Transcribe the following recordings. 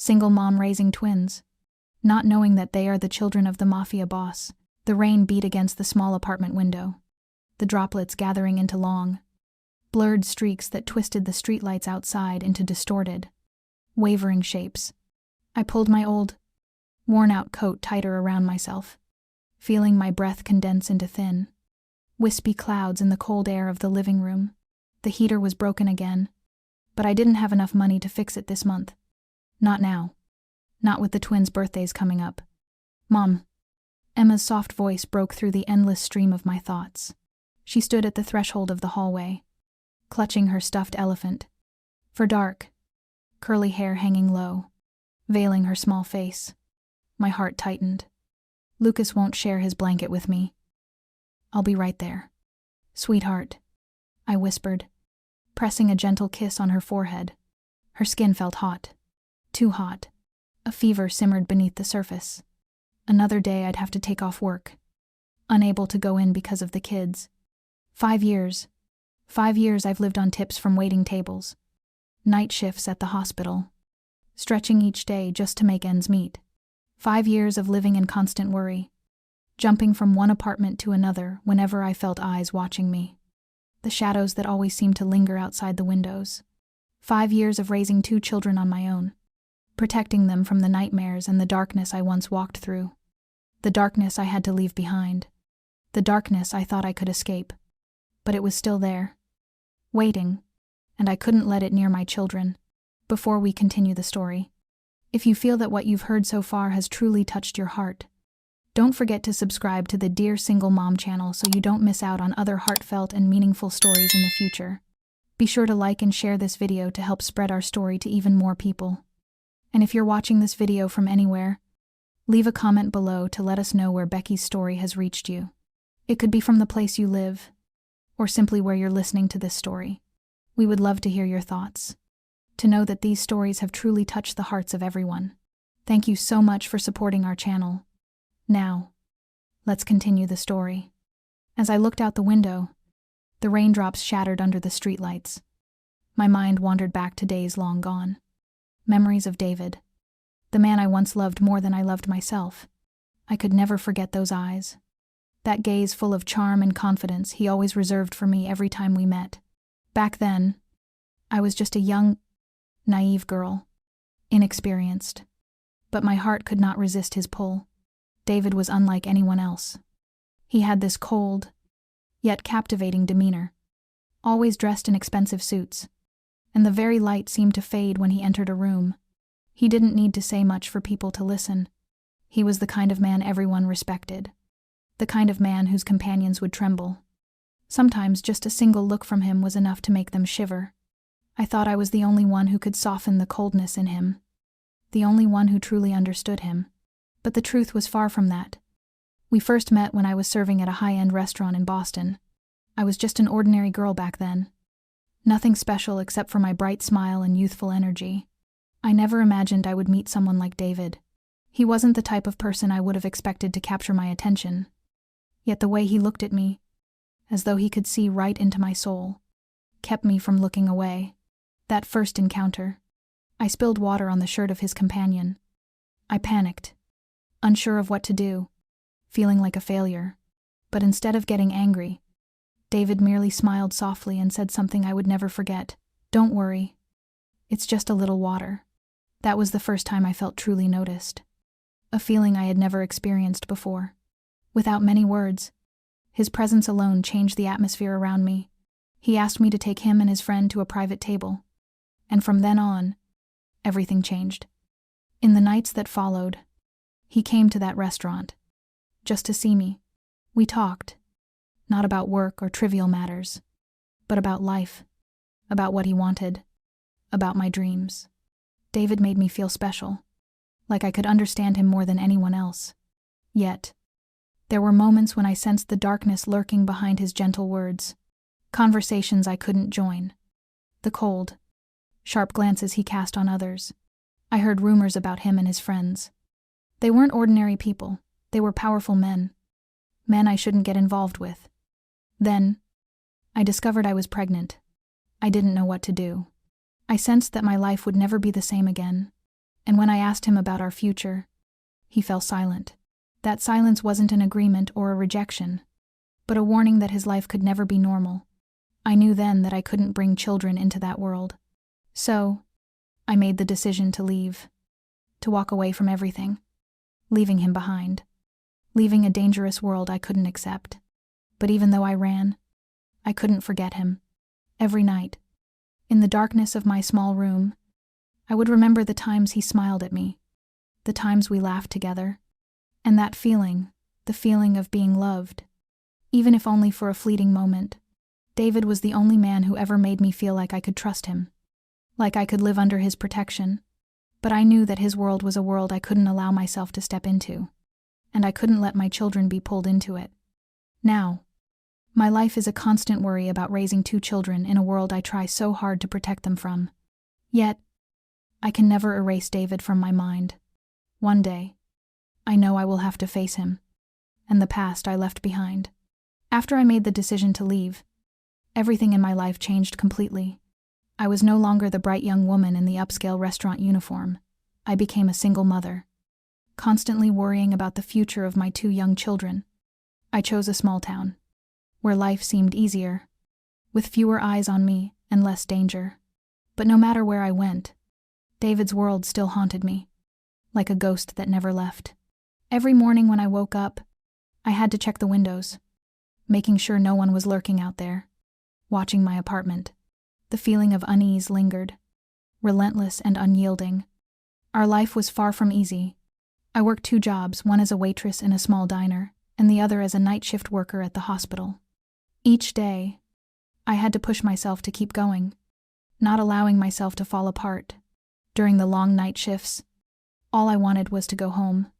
Single mom raising twins. Not knowing that they are the children of the Mafia boss, the rain beat against the small apartment window, the droplets gathering into long, blurred streaks that twisted the streetlights outside into distorted, wavering shapes. I pulled my old, worn-out coat tighter around myself, feeling my breath condense into thin, wispy clouds in the cold air of the living room. The heater was broken again, but I didn't have enough money to fix it this month. Not now. Not with the twins' birthdays coming up. Mom. Emma's soft voice broke through the endless stream of my thoughts. She stood at the threshold of the hallway, clutching her stuffed elephant, for dark, curly hair hanging low, veiling her small face. My heart tightened. Lucas won't share his blanket with me. I'll be right there. Sweetheart, I whispered, pressing a gentle kiss on her forehead. Her skin felt hot. Too hot. A fever simmered beneath the surface. Another day I'd have to take off work, unable to go in because of the kids. 5 years. 5 years I've lived on tips from waiting tables, night shifts at the hospital, stretching each day just to make ends meet. 5 years of living in constant worry, jumping from one apartment to another whenever I felt eyes watching me. The shadows that always seemed to linger outside the windows. 5 years of raising 2 children on my own, protecting them from the nightmares and the darkness I once walked through. The darkness I had to leave behind. The darkness I thought I could escape. But it was still there, waiting, and I couldn't let it near my children. Before we continue the story, if you feel that what you've heard so far has truly touched your heart, don't forget to subscribe to the Dear Single Mom channel so you don't miss out on other heartfelt and meaningful stories in the future. Be sure to like and share this video to help spread our story to even more people. And if you're watching this video from anywhere, leave a comment below to let us know where Becky's story has reached you. It could be from the place you live, or simply where you're listening to this story. We would love to hear your thoughts, to know that these stories have truly touched the hearts of everyone. Thank you so much for supporting our channel. Now, let's continue the story. As I looked out the window, the raindrops shattered under the streetlights. My mind wandered back to days long gone. Memories of David, the man I once loved more than I loved myself. I could never forget those eyes. That gaze full of charm and confidence he always reserved for me every time we met. Back then, I was just a young, naive girl, inexperienced. But my heart could not resist his pull. David was unlike anyone else. He had this cold, yet captivating demeanor, always dressed in expensive suits, and the very light seemed to fade when he entered a room. He didn't need to say much for people to listen. He was the kind of man everyone respected, the kind of man whose companions would tremble. Sometimes just a single look from him was enough to make them shiver. I thought I was the only one who could soften the coldness in him, the only one who truly understood him. But the truth was far from that. We first met when I was serving at a high-end restaurant in Boston. I was just an ordinary girl back then. Nothing special except for my bright smile and youthful energy. I never imagined I would meet someone like David. He wasn't the type of person I would have expected to capture my attention. Yet the way he looked at me, as though he could see right into my soul, kept me from looking away. That first encounter, I spilled water on the shirt of his companion. I panicked, unsure of what to do, feeling like a failure. But instead of getting angry, David merely smiled softly and said something I would never forget. "Don't worry. It's just a little water." That was the first time I felt truly noticed. A feeling I had never experienced before. Without many words, his presence alone changed the atmosphere around me. He asked me to take him and his friend to a private table. And from then on, everything changed. In the nights that followed, he came to that restaurant, just to see me. We talked, not about work or trivial matters, but about life, about what he wanted, about my dreams. David made me feel special, like I could understand him more than anyone else. Yet, there were moments when I sensed the darkness lurking behind his gentle words, conversations I couldn't join, the cold, sharp glances he cast on others. I heard rumors about him and his friends. They weren't ordinary people, they were powerful men I shouldn't get involved with. Then, I discovered I was pregnant. I didn't know what to do. I sensed that my life would never be the same again. And when I asked him about our future, he fell silent. That silence wasn't an agreement or a rejection, but a warning that his life could never be normal. I knew then that I couldn't bring children into that world. So, I made the decision to leave, to walk away from everything, leaving him behind, leaving a dangerous world I couldn't accept. But even though I ran, I couldn't forget him. Every night, in the darkness of my small room, I would remember the times he smiled at me, the times we laughed together, and that feeling, the feeling of being loved, even if only for a fleeting moment. David was the only man who ever made me feel like I could trust him, like I could live under his protection. But I knew that his world was a world I couldn't allow myself to step into, and I couldn't let my children be pulled into it. Now, my life is a constant worry about raising 2 children in a world I try so hard to protect them from. Yet, I can never erase David from my mind. One day, I know I will have to face him, and the past I left behind. After I made the decision to leave, everything in my life changed completely. I was no longer the bright young woman in the upscale restaurant uniform. I became a single mother, constantly worrying about the future of my 2 young children. I chose a small town, where life seemed easier, with fewer eyes on me and less danger. But no matter where I went, David's world still haunted me, like a ghost that never left. Every morning when I woke up, I had to check the windows, making sure no one was lurking out there, watching my apartment. The feeling of unease lingered, relentless and unyielding. Our life was far from easy. I worked 2 jobs, one as a waitress in a small diner, and the other as a night shift worker at the hospital. Each day, I had to push myself to keep going, not allowing myself to fall apart. During the long night shifts, all I wanted was to go home,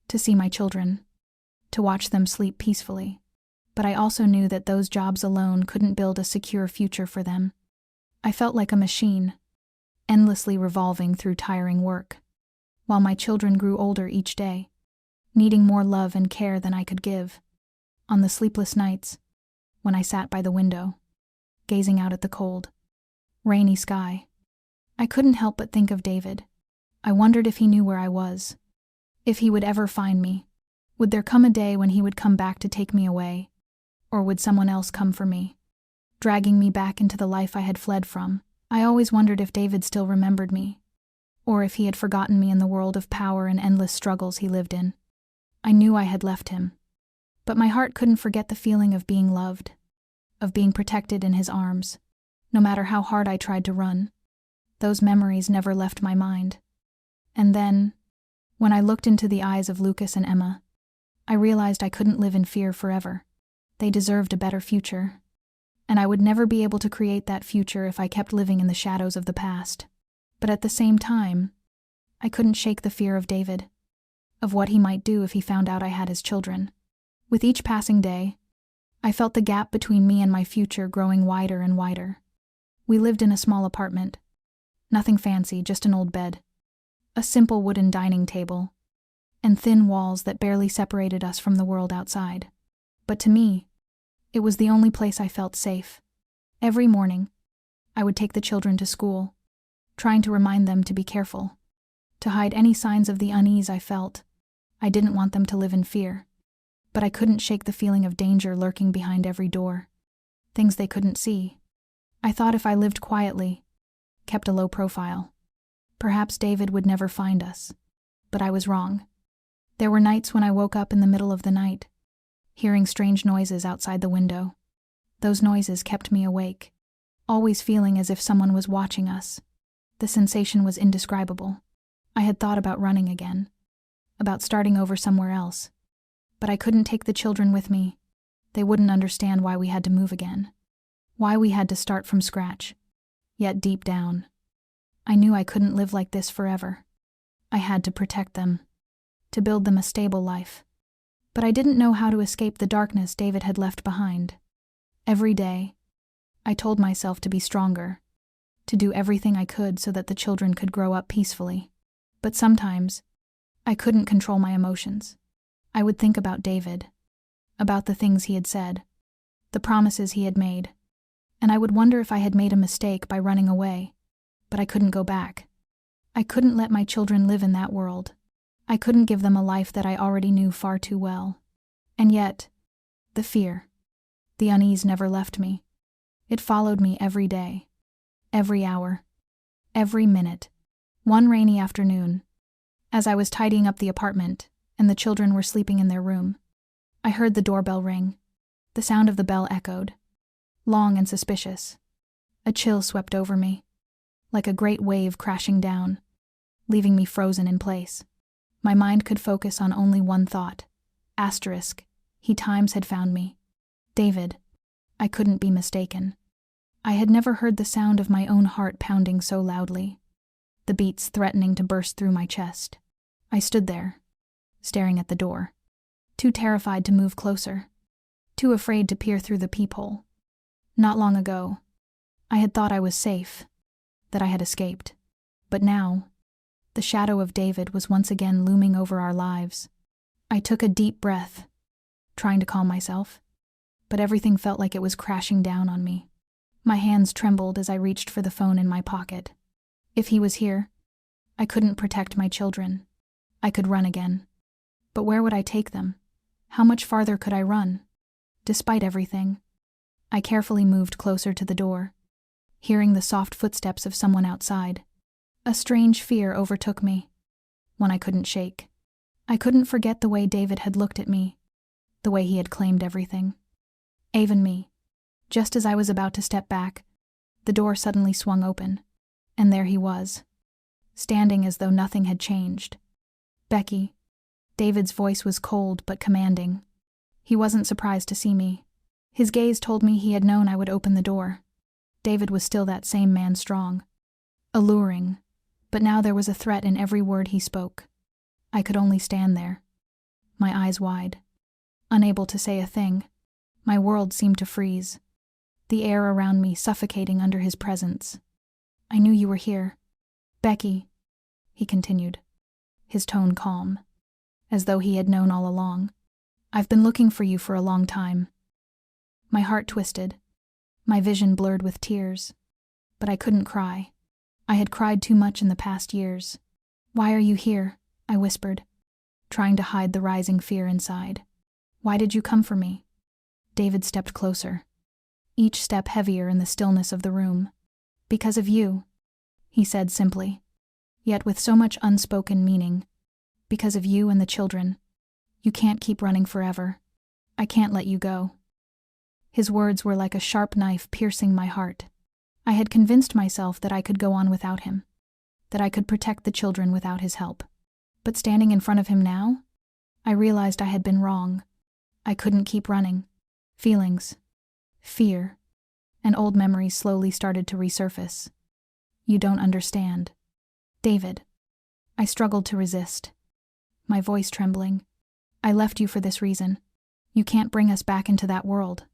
to see my children, to watch them sleep peacefully. But I also knew that those jobs alone couldn't build a secure future for them. I felt like a machine, endlessly revolving through tiring work, while my children grew older each day, needing more love and care than I could give. On the sleepless nights, when I sat by the window, gazing out at the cold, rainy sky, I couldn't help but think of David. I wondered if he knew where I was, if he would ever find me. Would there come a day when he would come back to take me away, or would someone else come for me, dragging me back into the life I had fled from? I always wondered if David still remembered me, or if he had forgotten me in the world of power and endless struggles he lived in. I knew I had left him, but my heart couldn't forget the feeling of being loved, of being protected in his arms. No matter how hard I tried to run, those memories never left my mind. And then, when I looked into the eyes of Lucas and Emma, I realized I couldn't live in fear forever. They deserved a better future, and I would never be able to create that future if I kept living in the shadows of the past. But at the same time, I couldn't shake the fear of David, of what he might do if he found out I had his children. With each passing day, I felt the gap between me and my future growing wider and wider. We lived in a small apartment. Nothing fancy, just an old bed, a simple wooden dining table, and thin walls that barely separated us from the world outside. But to me, it was the only place I felt safe. Every morning, I would take the children to school, trying to remind them to be careful, to hide any signs of the unease I felt. I didn't want them to live in fear, but I couldn't shake the feeling of danger lurking behind every door, things they couldn't see. I thought if I lived quietly, kept a low profile, perhaps David would never find us. But I was wrong. There were nights when I woke up in the middle of the night, hearing strange noises outside the window. Those noises kept me awake, always feeling as if someone was watching us. The sensation was indescribable. I had thought about running again, about starting over somewhere else. But I couldn't take the children with me. They wouldn't understand why we had to move again, why we had to start from scratch. Yet deep down, I knew I couldn't live like this forever. I had to protect them, to build them a stable life. But I didn't know how to escape the darkness David had left behind. Every day, I told myself to be stronger, to do everything I could so that the children could grow up peacefully. But sometimes, I couldn't control my emotions. I would think about David, about the things he had said, the promises he had made, and I would wonder if I had made a mistake by running away, but I couldn't go back. I couldn't let my children live in that world. I couldn't give them a life that I already knew far too well. And yet, the fear, the unease never left me. It followed me every day, every hour, every minute. One rainy afternoon, as I was tidying up the apartment and the children were sleeping in their room, I heard the doorbell ring. The sound of the bell echoed, long and suspicious. A chill swept over me, like a great wave crashing down, leaving me frozen in place. My mind could focus on only one thought. Asterisk, he times had found me. David. I couldn't be mistaken. I had never heard the sound of my own heart pounding so loudly, the beats threatening to burst through my chest. I stood there, staring at the door, too terrified to move closer, too afraid to peer through the peephole. Not long ago, I had thought I was safe, that I had escaped. But now, the shadow of David was once again looming over our lives. I took a deep breath, trying to calm myself, but everything felt like it was crashing down on me. My hands trembled as I reached for the phone in my pocket. If he was here, I couldn't protect my children. I could run again. But where would I take them? How much farther could I run? Despite everything, I carefully moved closer to the door, hearing the soft footsteps of someone outside. A strange fear overtook me, one I couldn't shake. I couldn't forget the way David had looked at me, the way he had claimed everything. Even me. Just as I was about to step back, the door suddenly swung open, and there he was, standing as though nothing had changed. Becky. David's voice was cold but commanding. He wasn't surprised to see me. His gaze told me he had known I would open the door. David was still that same man, strong, alluring, but now there was a threat in every word he spoke. I could only stand there, my eyes wide, unable to say a thing. My world seemed to freeze, the air around me suffocating under his presence. I knew you were here. Becky, he continued, his tone calm, as though he had known all along. I've been looking for you for a long time. My heart twisted, my vision blurred with tears, but I couldn't cry. I had cried too much in the past years. Why are you here? I whispered, trying to hide the rising fear inside. Why did you come for me? David stepped closer, each step heavier in the stillness of the room. Because of you, he said simply, yet with so much unspoken meaning. Because of you and the children. You can't keep running forever. I can't let you go. His words were like a sharp knife piercing my heart. I had convinced myself that I could go on without him, that I could protect the children without his help. But standing in front of him now, I realized I had been wrong. I couldn't keep running. Feelings, fear, and old memories slowly started to resurface. You don't understand. David. I struggled to resist, my voice trembling. I left you for this reason. You can't bring us back into that world.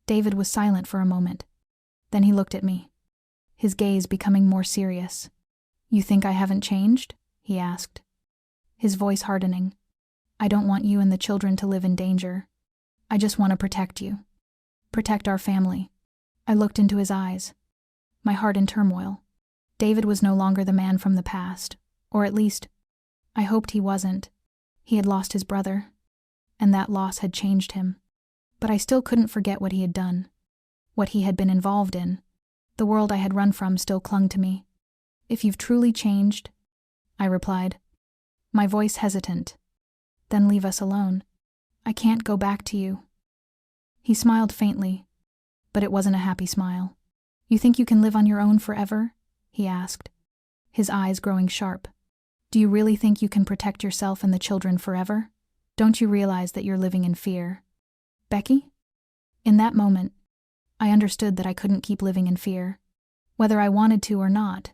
David was silent for a moment. Then he looked at me, his gaze becoming more serious. You think I haven't changed? He asked, his voice hardening. I don't want you and the children to live in danger. I just want to protect you. Protect our family. I looked into his eyes, my heart in turmoil. David was no longer the man from the past, or at least, I hoped he wasn't. He had lost his brother, and that loss had changed him. But I still couldn't forget what he had done, what he had been involved in. The world I had run from still clung to me. If you've truly changed, I replied, my voice hesitant, then leave us alone. I can't go back to you. He smiled faintly, but it wasn't a happy smile. You think you can live on your own forever? He asked, his eyes growing sharp. Do you really think you can protect yourself and the children forever? Don't you realize that you're living in fear? Becky? In that moment, I understood that I couldn't keep living in fear. Whether I wanted to or not,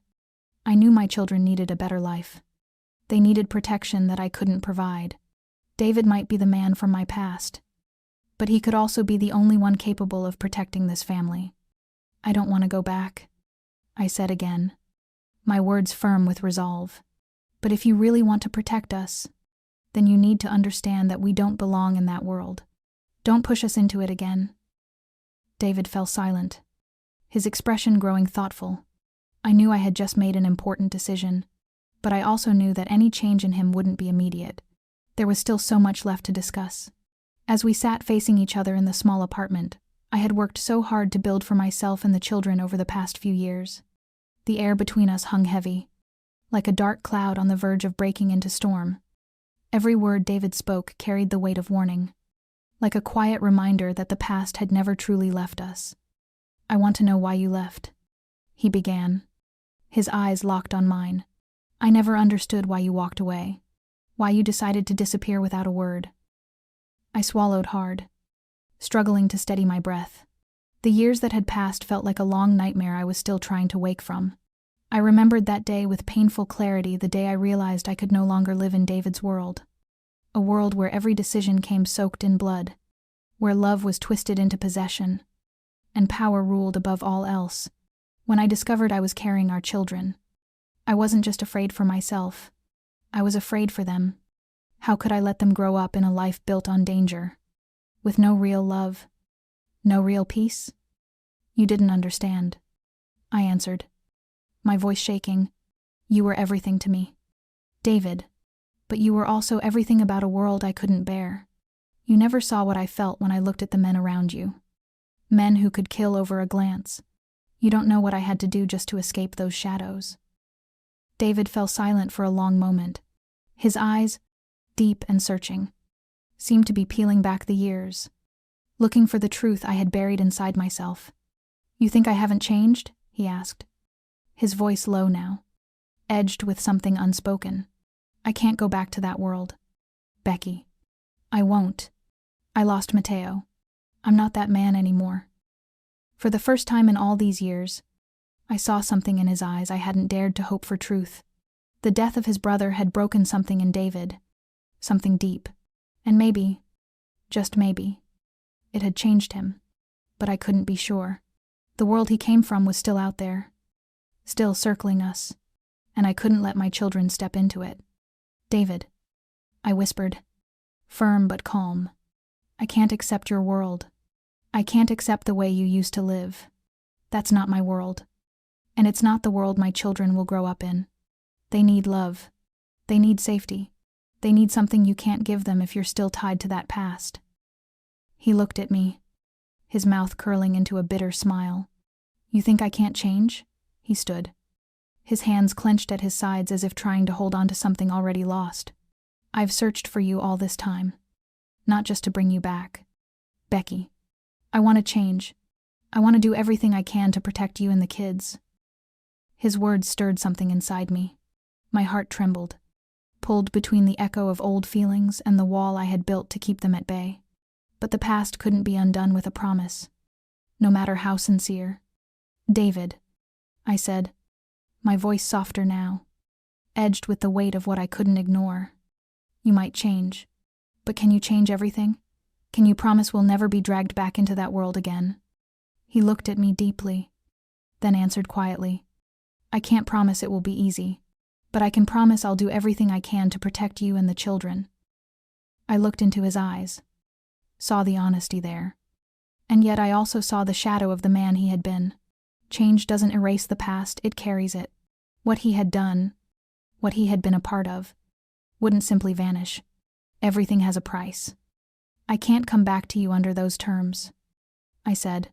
I knew my children needed a better life. They needed protection that I couldn't provide. David might be the man from my past, but he could also be the only one capable of protecting this family. I don't want to go back, I said again, my words firm with resolve. But if you really want to protect us, then you need to understand that we don't belong in that world. Don't push us into it again. David fell silent, his expression growing thoughtful. I knew I had just made an important decision. but I also knew that any change in him wouldn't be immediate. There was still so much left to discuss. As we sat facing each other in the small apartment, I had worked so hard to build for myself and the children over the past few years. The air between us hung heavy, like a dark cloud on the verge of breaking into storm. Every word David spoke carried the weight of warning, like a quiet reminder that the past had never truly left us. "I want to know why you left," he began. His eyes locked on mine. "I never understood why you walked away, why you decided to disappear without a word." I swallowed hard, struggling to steady my breath. The years that had passed felt like a long nightmare I was still trying to wake from. I remembered that day with painful clarity, the day I realized I could no longer live in David's world. A world where every decision came soaked in blood, where love was twisted into possession, and power ruled above all else. When I discovered I was carrying our children, I wasn't just afraid for myself. I was afraid for them. How could I let them grow up in a life built on danger, with no real love, no real peace? "You didn't understand," I answered, my voice shaking. "You were everything to me, David, but you were also everything about a world I couldn't bear. You never saw what I felt when I looked at the men around you. Men who could kill over a glance. You don't know what I had to do just to escape those shadows." David fell silent for a long moment. His eyes, deep and searching, seemed to be peeling back the years, looking for the truth I had buried inside myself. "You think I haven't changed?" he asked, his voice low now, edged with something unspoken. "I can't go back to that world, Becky. I won't. I lost Mateo. I'm not that man anymore." For the first time in all these years, I saw something in his eyes I hadn't dared to hope for truth. The death of his brother had broken something in David, something deep, and maybe, just maybe, it had changed him, but I couldn't be sure. The world he came from was still out there, still circling us, and I couldn't let my children step into it. "David," I whispered, firm but calm, "I can't accept your world. I can't accept the way you used to live. That's not my world. And it's not the world my children will grow up in. They need love. They need safety. They need something you can't give them if you're still tied to that past." He looked at me, his mouth curling into a bitter smile. "You think I can't change?" He stood, his hands clenched at his sides as if trying to hold on to something already lost. "I've searched for you all this time, not just to bring you back. Becky, I want to change. I want to do everything I can to protect you and the kids." His words stirred something inside me. My heart trembled, pulled between the echo of old feelings and the wall I had built to keep them at bay. But the past couldn't be undone with a promise, no matter how sincere. "David," I said, my voice softer now, edged with the weight of what I couldn't ignore. "You might change, but can you change everything? Can you promise we'll never be dragged back into that world again?" He looked at me deeply, then answered quietly, "I can't promise it will be easy, but I can promise I'll do everything I can to protect you and the children." I looked into his eyes, saw the honesty there, and yet I also saw the shadow of the man he had been. Change doesn't erase the past, it carries it. What he had done, what he had been a part of, wouldn't simply vanish. Everything has a price. "I can't come back to you under those terms," I said,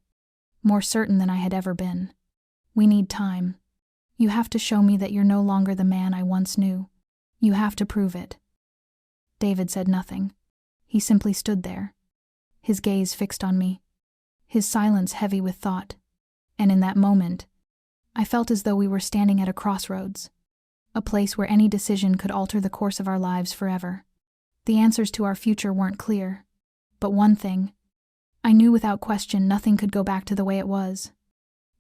more certain than I had ever been. "We need time. You have to show me that you're no longer the man I once knew. You have to prove it." David said nothing. He simply stood there, his gaze fixed on me, his silence heavy with thought. And in that moment, I felt as though we were standing at a crossroads, a place where any decision could alter the course of our lives forever. The answers to our future weren't clear, but one thing, I knew without question nothing could go back to the way it was.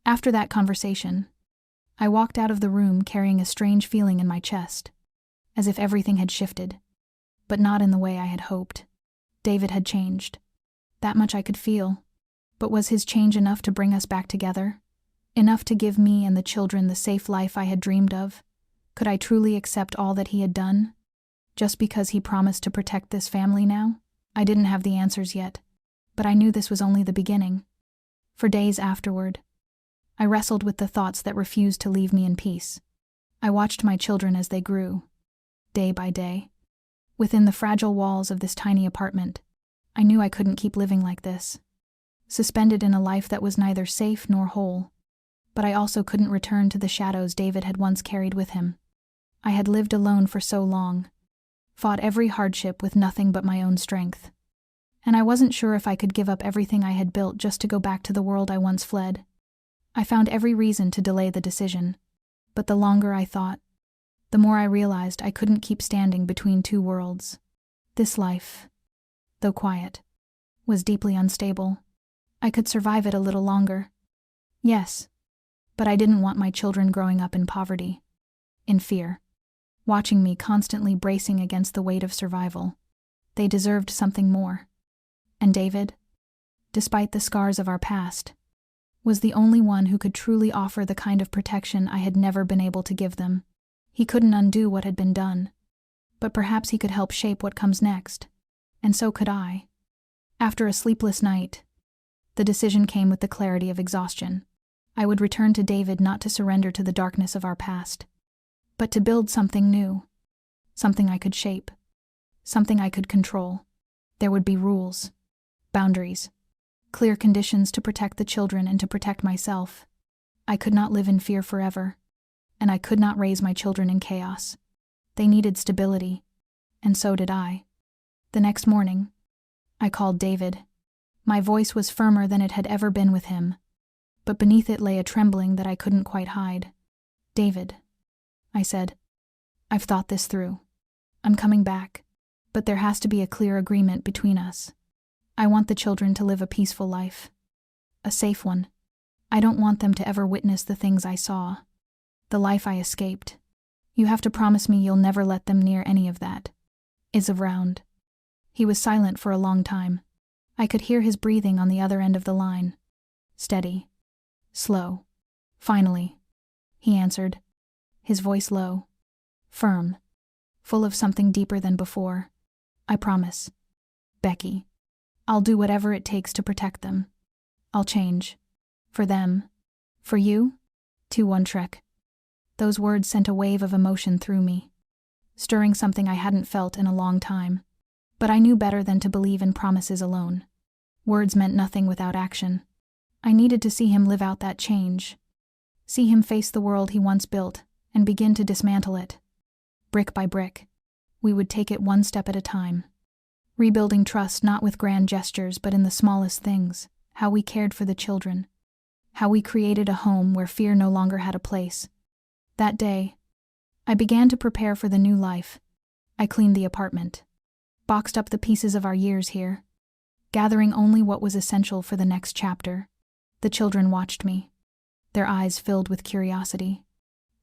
After that conversation, I walked out of the room carrying a strange feeling in my chest, as if everything had shifted, but not in the way I had hoped. David had changed. That much I could feel. But was his change enough to bring us back together? Enough to give me and the children the safe life I had dreamed of? Could I truly accept all that he had done, just because he promised to protect this family now? I didn't have the answers yet, but I knew this was only the beginning. For days afterward, I wrestled with the thoughts that refused to leave me in peace. I watched my children as they grew, day by day. Within the fragile walls of this tiny apartment, I knew I couldn't keep living like this, suspended in a life that was neither safe nor whole. But I also couldn't return to the shadows David had once carried with him. I had lived alone for so long, fought every hardship with nothing but my own strength. And I wasn't sure if I could give up everything I had built just to go back to the world I once fled. I found every reason to delay the decision, but the longer I thought, the more I realized I couldn't keep standing between two worlds. This life, though quiet, was deeply unstable. I could survive it a little longer. Yes, but I didn't want my children growing up in poverty, in fear, watching me constantly bracing against the weight of survival. They deserved something more. And David, despite the scars of our past, was the only one who could truly offer the kind of protection I had never been able to give them. He couldn't undo what had been done, but perhaps he could help shape what comes next. And so could I. After a sleepless night, the decision came with the clarity of exhaustion. I would return to David not to surrender to the darkness of our past, but to build something new, something I could shape, something I could control. There would be rules, boundaries, clear conditions to protect the children and to protect myself. I could not live in fear forever, and I could not raise my children in chaos. They needed stability, and so did I. The next morning, I called David. My voice was firmer than it had ever been with him, but beneath it lay a trembling that I couldn't quite hide. "David," I said, "I've thought this through. I'm coming back, but there has to be a clear agreement between us. I want the children to live a peaceful life, a safe one. I don't want them to ever witness the things I saw, the life I escaped. You have to promise me you'll never let them near any of that. Is around." He was silent for a long time. I could hear his breathing on the other end of the line. Steady, slow. Finally, he answered, his voice low, firm, full of something deeper than before. "I promise, Becky. I'll do whatever it takes to protect them. I'll change. For them. For you. 2-1 Trek." Those words sent a wave of emotion through me, stirring something I hadn't felt in a long time. But I knew better than to believe in promises alone. Words meant nothing without action. I needed to see him live out that change. See him face the world he once built and begin to dismantle it. Brick by brick. We would take it one step at a time. Rebuilding trust not with grand gestures but in the smallest things. How we cared for the children. How we created a home where fear no longer had a place. That day, I began to prepare for the new life. I cleaned the apartment, boxed up the pieces of our years here, gathering only what was essential for the next chapter. The children watched me, their eyes filled with curiosity.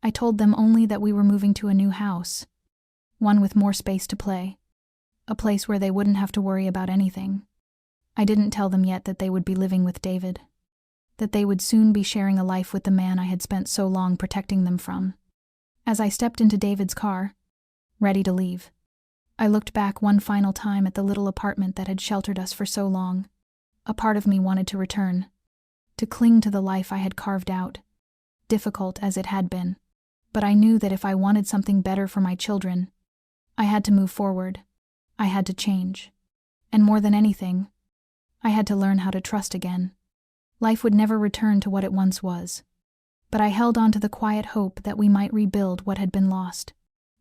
I told them only that we were moving to a new house, one with more space to play, a place where they wouldn't have to worry about anything. I didn't tell them yet that they would be living with David, that they would soon be sharing a life with the man I had spent so long protecting them from. As I stepped into David's car, ready to leave, I looked back one final time at the little apartment that had sheltered us for so long. A part of me wanted to return, to cling to the life I had carved out, difficult as it had been. But I knew that if I wanted something better for my children, I had to move forward. I had to change. And more than anything, I had to learn how to trust again. Life would never return to what it once was. But I held on to the quiet hope that we might rebuild what had been lost,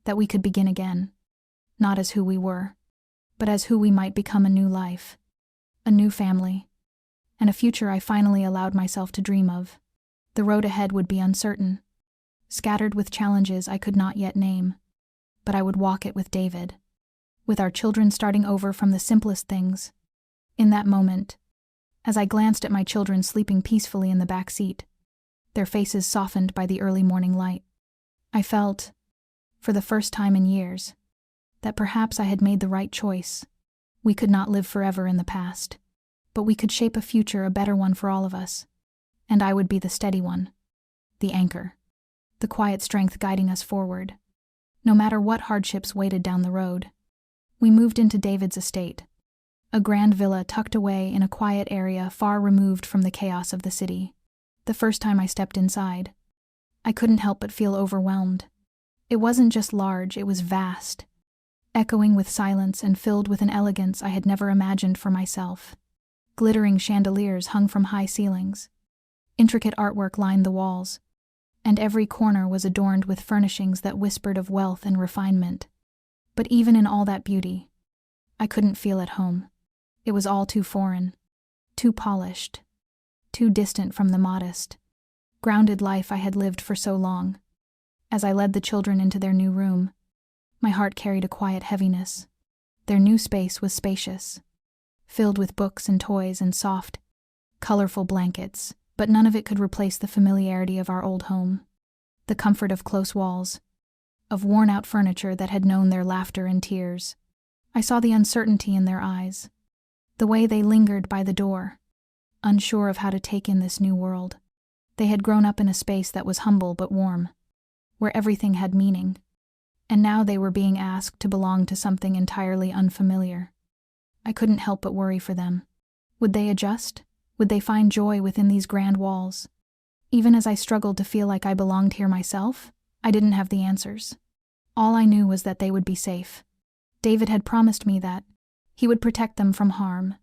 that we could begin again. Not as who we were, but as who we might become. A new life, a new family, and a future I finally allowed myself to dream of. The road ahead would be uncertain, scattered with challenges I could not yet name, but I would walk it with David, with our children starting over from the simplest things. In that moment, as I glanced at my children sleeping peacefully in the back seat, their faces softened by the early morning light, I felt, for the first time in years, that perhaps I had made the right choice. We could not live forever in the past, but we could shape a future, a better one for all of us. And I would be the steady one, the anchor, the quiet strength guiding us forward, no matter what hardships waited down the road. We moved into David's estate, a grand villa tucked away in a quiet area far removed from the chaos of the city. The first time I stepped inside, I couldn't help but feel overwhelmed. It wasn't just large, it was vast, echoing with silence and filled with an elegance I had never imagined for myself. Glittering chandeliers hung from high ceilings. Intricate artwork lined the walls, and every corner was adorned with furnishings that whispered of wealth and refinement. But even in all that beauty, I couldn't feel at home. It was all too foreign, too polished, too distant from the modest, grounded life I had lived for so long. As I led the children into their new room, my heart carried a quiet heaviness. Their new space was spacious, filled with books and toys and soft, colorful blankets, but none of it could replace the familiarity of our old home, the comfort of close walls, of worn-out furniture that had known their laughter and tears. I saw the uncertainty in their eyes, the way they lingered by the door, unsure of how to take in this new world. They had grown up in a space that was humble but warm, where everything had meaning, and now they were being asked to belong to something entirely unfamiliar. I couldn't help but worry for them. Would they adjust? Would they find joy within these grand walls? Even as I struggled to feel like I belonged here myself, I didn't have the answers. All I knew was that they would be safe. David had promised me that he would protect them from harm,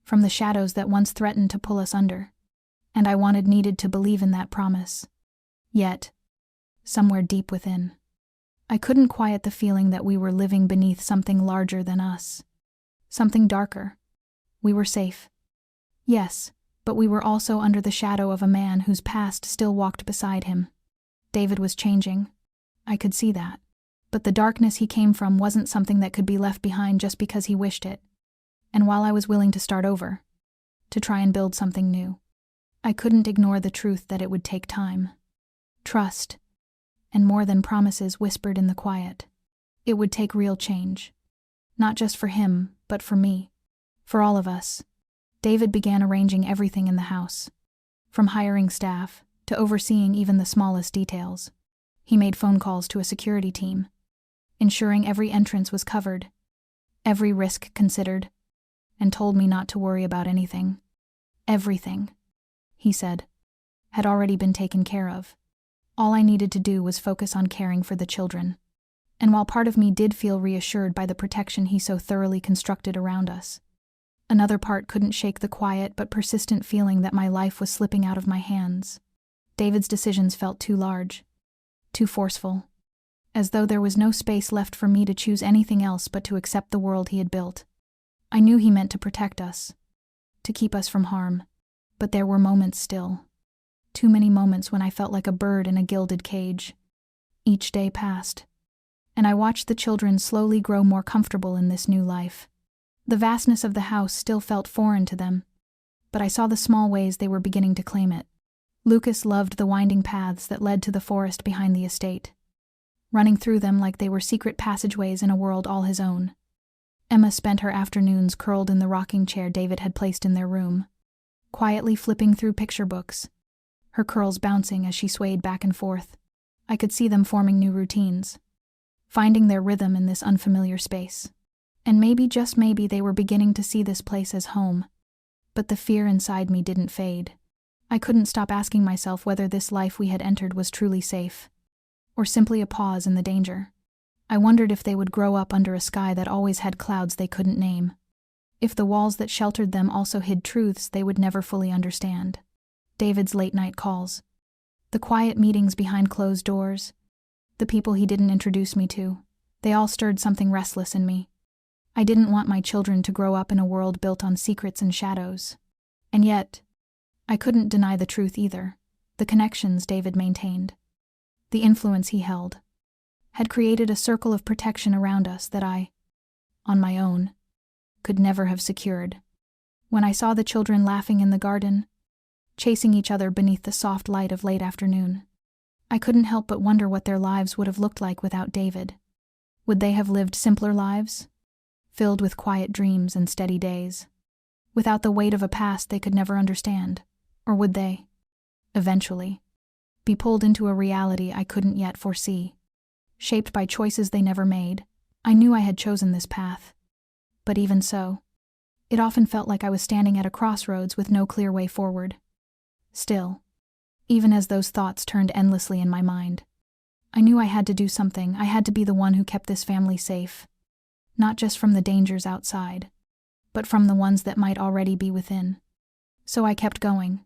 from the shadows that once threatened to pull us under, and I needed to believe in that promise. Yet, somewhere deep within, I couldn't quiet the feeling that we were living beneath something larger than us, something darker. We were safe. Yes, but we were also under the shadow of a man whose past still walked beside him. David was changing. I could see that. But the darkness he came from wasn't something that could be left behind just because he wished it. And while I was willing to start over, to try and build something new, I couldn't ignore the truth that it would take time. Trust, and more than promises whispered in the quiet. It would take real change. Not just for him, but for me. For all of us. David began arranging everything in the house, from hiring staff to overseeing even the smallest details. He made phone calls to a security team, ensuring every entrance was covered, every risk considered, and told me not to worry about anything. Everything, he said, had already been taken care of. All I needed to do was focus on caring for the children. And while part of me did feel reassured by the protection he so thoroughly constructed around us, another part couldn't shake the quiet but persistent feeling that my life was slipping out of my hands. David's decisions felt too large, too forceful, as though there was no space left for me to choose anything else but to accept the world he had built. I knew he meant to protect us, to keep us from harm, but there were moments still. Too many moments when I felt like a bird in a gilded cage. Each day passed, and I watched the children slowly grow more comfortable in this new life. The vastness of the house still felt foreign to them, but I saw the small ways they were beginning to claim it. Lucas loved the winding paths that led to the forest behind the estate, running through them like they were secret passageways in a world all his own. Emma spent her afternoons curled in the rocking chair David had placed in their room, quietly flipping through picture books, her curls bouncing as she swayed back and forth. I could see them forming new routines, finding their rhythm in this unfamiliar space. And maybe, just maybe, they were beginning to see this place as home. But the fear inside me didn't fade. I couldn't stop asking myself whether this life we had entered was truly safe, or simply a pause in the danger. I wondered if they would grow up under a sky that always had clouds they couldn't name. If the walls that sheltered them also hid truths they would never fully understand. David's late-night calls, the quiet meetings behind closed doors, the people he didn't introduce me to, they all stirred something restless in me. I didn't want my children to grow up in a world built on secrets and shadows. And yet, I couldn't deny the truth either. The connections David maintained, the influence he held, had created a circle of protection around us that I, on my own, could never have secured. When I saw the children laughing in the garden, chasing each other beneath the soft light of late afternoon, I couldn't help but wonder what their lives would have looked like without David. Would they have lived simpler lives, filled with quiet dreams and steady days, without the weight of a past they could never understand? Or would they, eventually, be pulled into a reality I couldn't yet foresee, shaped by choices they never made? I knew I had chosen this path, but even so, it often felt like I was standing at a crossroads with no clear way forward. Still, even as those thoughts turned endlessly in my mind, I knew I had to do something. I had to be the one who kept this family safe. Not just from the dangers outside, but from the ones that might already be within. So I kept going.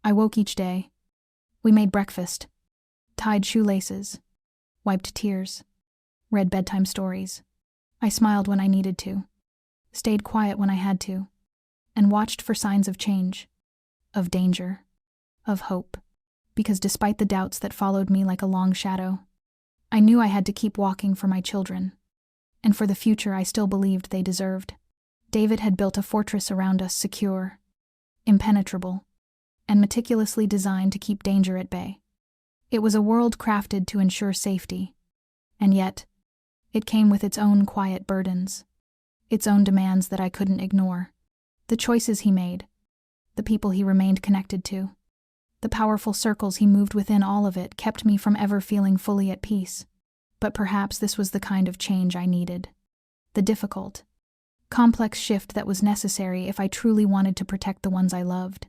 I woke each day. We made breakfast, tied shoelaces, wiped tears, read bedtime stories. I smiled when I needed to, stayed quiet when I had to, and watched for signs of change, of danger, of hope. Because despite the doubts that followed me like a long shadow, I knew I had to keep walking for my children, and for the future I still believed they deserved. David had built a fortress around us, secure, impenetrable, and meticulously designed to keep danger at bay. It was a world crafted to ensure safety, and yet, it came with its own quiet burdens, its own demands that I couldn't ignore. The choices he made, the people he remained connected to, the powerful circles he moved within, all of it kept me from ever feeling fully at peace. But perhaps this was the kind of change I needed. The difficult, complex shift that was necessary if I truly wanted to protect the ones I loved.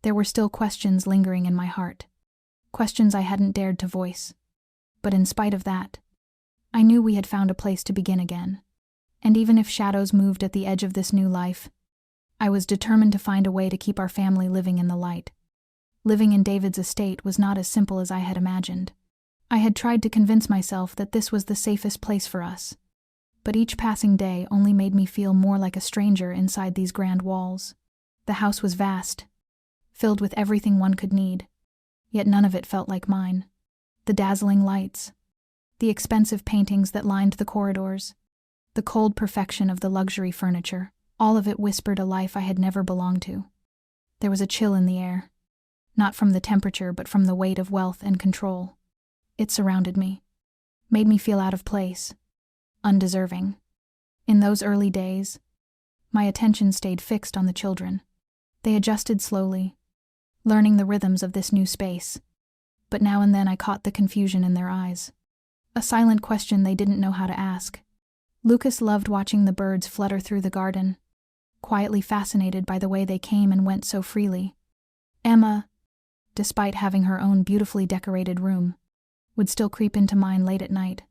There were still questions lingering in my heart, questions I hadn't dared to voice. But in spite of that, I knew we had found a place to begin again. And even if shadows moved at the edge of this new life, I was determined to find a way to keep our family living in the light. Living in David's estate was not as simple as I had imagined. I had tried to convince myself that this was the safest place for us, but each passing day only made me feel more like a stranger inside these grand walls. The house was vast, filled with everything one could need, yet none of it felt like mine. The dazzling lights, the expensive paintings that lined the corridors, the cold perfection of the luxury furniture, all of it whispered a life I had never belonged to. There was a chill in the air, not from the temperature but from the weight of wealth and control. It surrounded me, made me feel out of place, undeserving. In those early days, my attention stayed fixed on the children. They adjusted slowly, learning the rhythms of this new space. But now and then I caught the confusion in their eyes, a silent question they didn't know how to ask. Lucas loved watching the birds flutter through the garden, quietly fascinated by the way they came and went so freely. Emma, despite having her own beautifully decorated room, would still creep into mine late at night,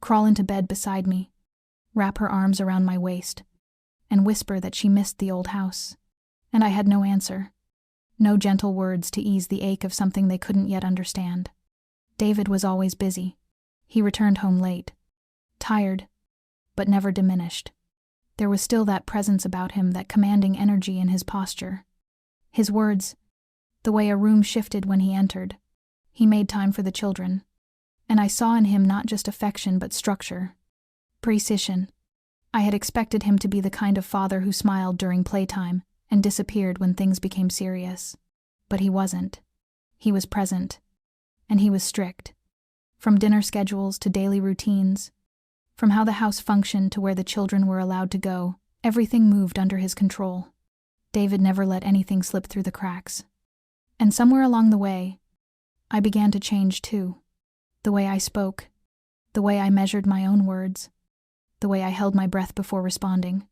crawl into bed beside me, wrap her arms around my waist, and whisper that she missed the old house. And I had no answer, no gentle words to ease the ache of something they couldn't yet understand. David was always busy. He returned home late, tired, but never diminished. There was still that presence about him, that commanding energy in his posture. His words, the way a room shifted when he entered. He made time for the children, and I saw in him not just affection but structure, precision. I had expected him to be the kind of father who smiled during playtime and disappeared when things became serious. But he wasn't. He was present, and he was strict. From dinner schedules to daily routines, from how the house functioned to where the children were allowed to go, everything moved under his control. David never let anything slip through the cracks. And somewhere along the way, I began to change too. The way I spoke, the way I measured my own words, the way I held my breath before responding.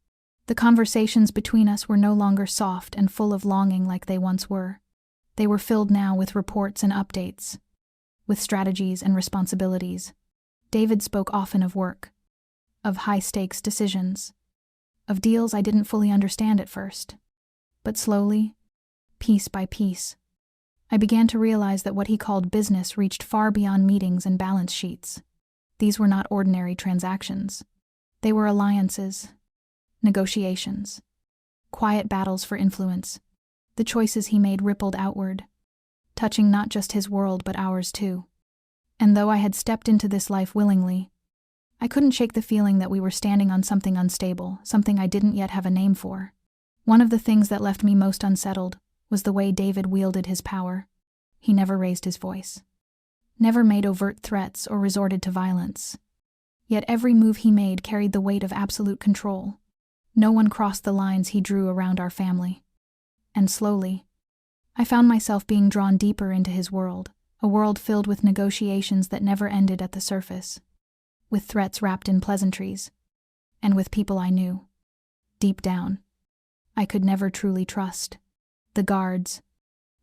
The conversations between us were no longer soft and full of longing like they once were. They were filled now with reports and updates, with strategies and responsibilities. David spoke often of work, of high-stakes decisions, of deals I didn't fully understand at first. But slowly, piece by piece, I began to realize that what he called business reached far beyond meetings and balance sheets. These were not ordinary transactions. They were alliances, negotiations, quiet battles for influence. The choices he made rippled outward, touching not just his world but ours too. And though I had stepped into this life willingly, I couldn't shake the feeling that we were standing on something unstable, something I didn't yet have a name for. One of the things that left me most unsettled was the way David wielded his power. He never raised his voice, never made overt threats or resorted to violence. Yet every move he made carried the weight of absolute control. No one crossed the lines he drew around our family. And slowly, I found myself being drawn deeper into his world, a world filled with negotiations that never ended at the surface, with threats wrapped in pleasantries, and with people I knew, deep down, I could never truly trust. The guards,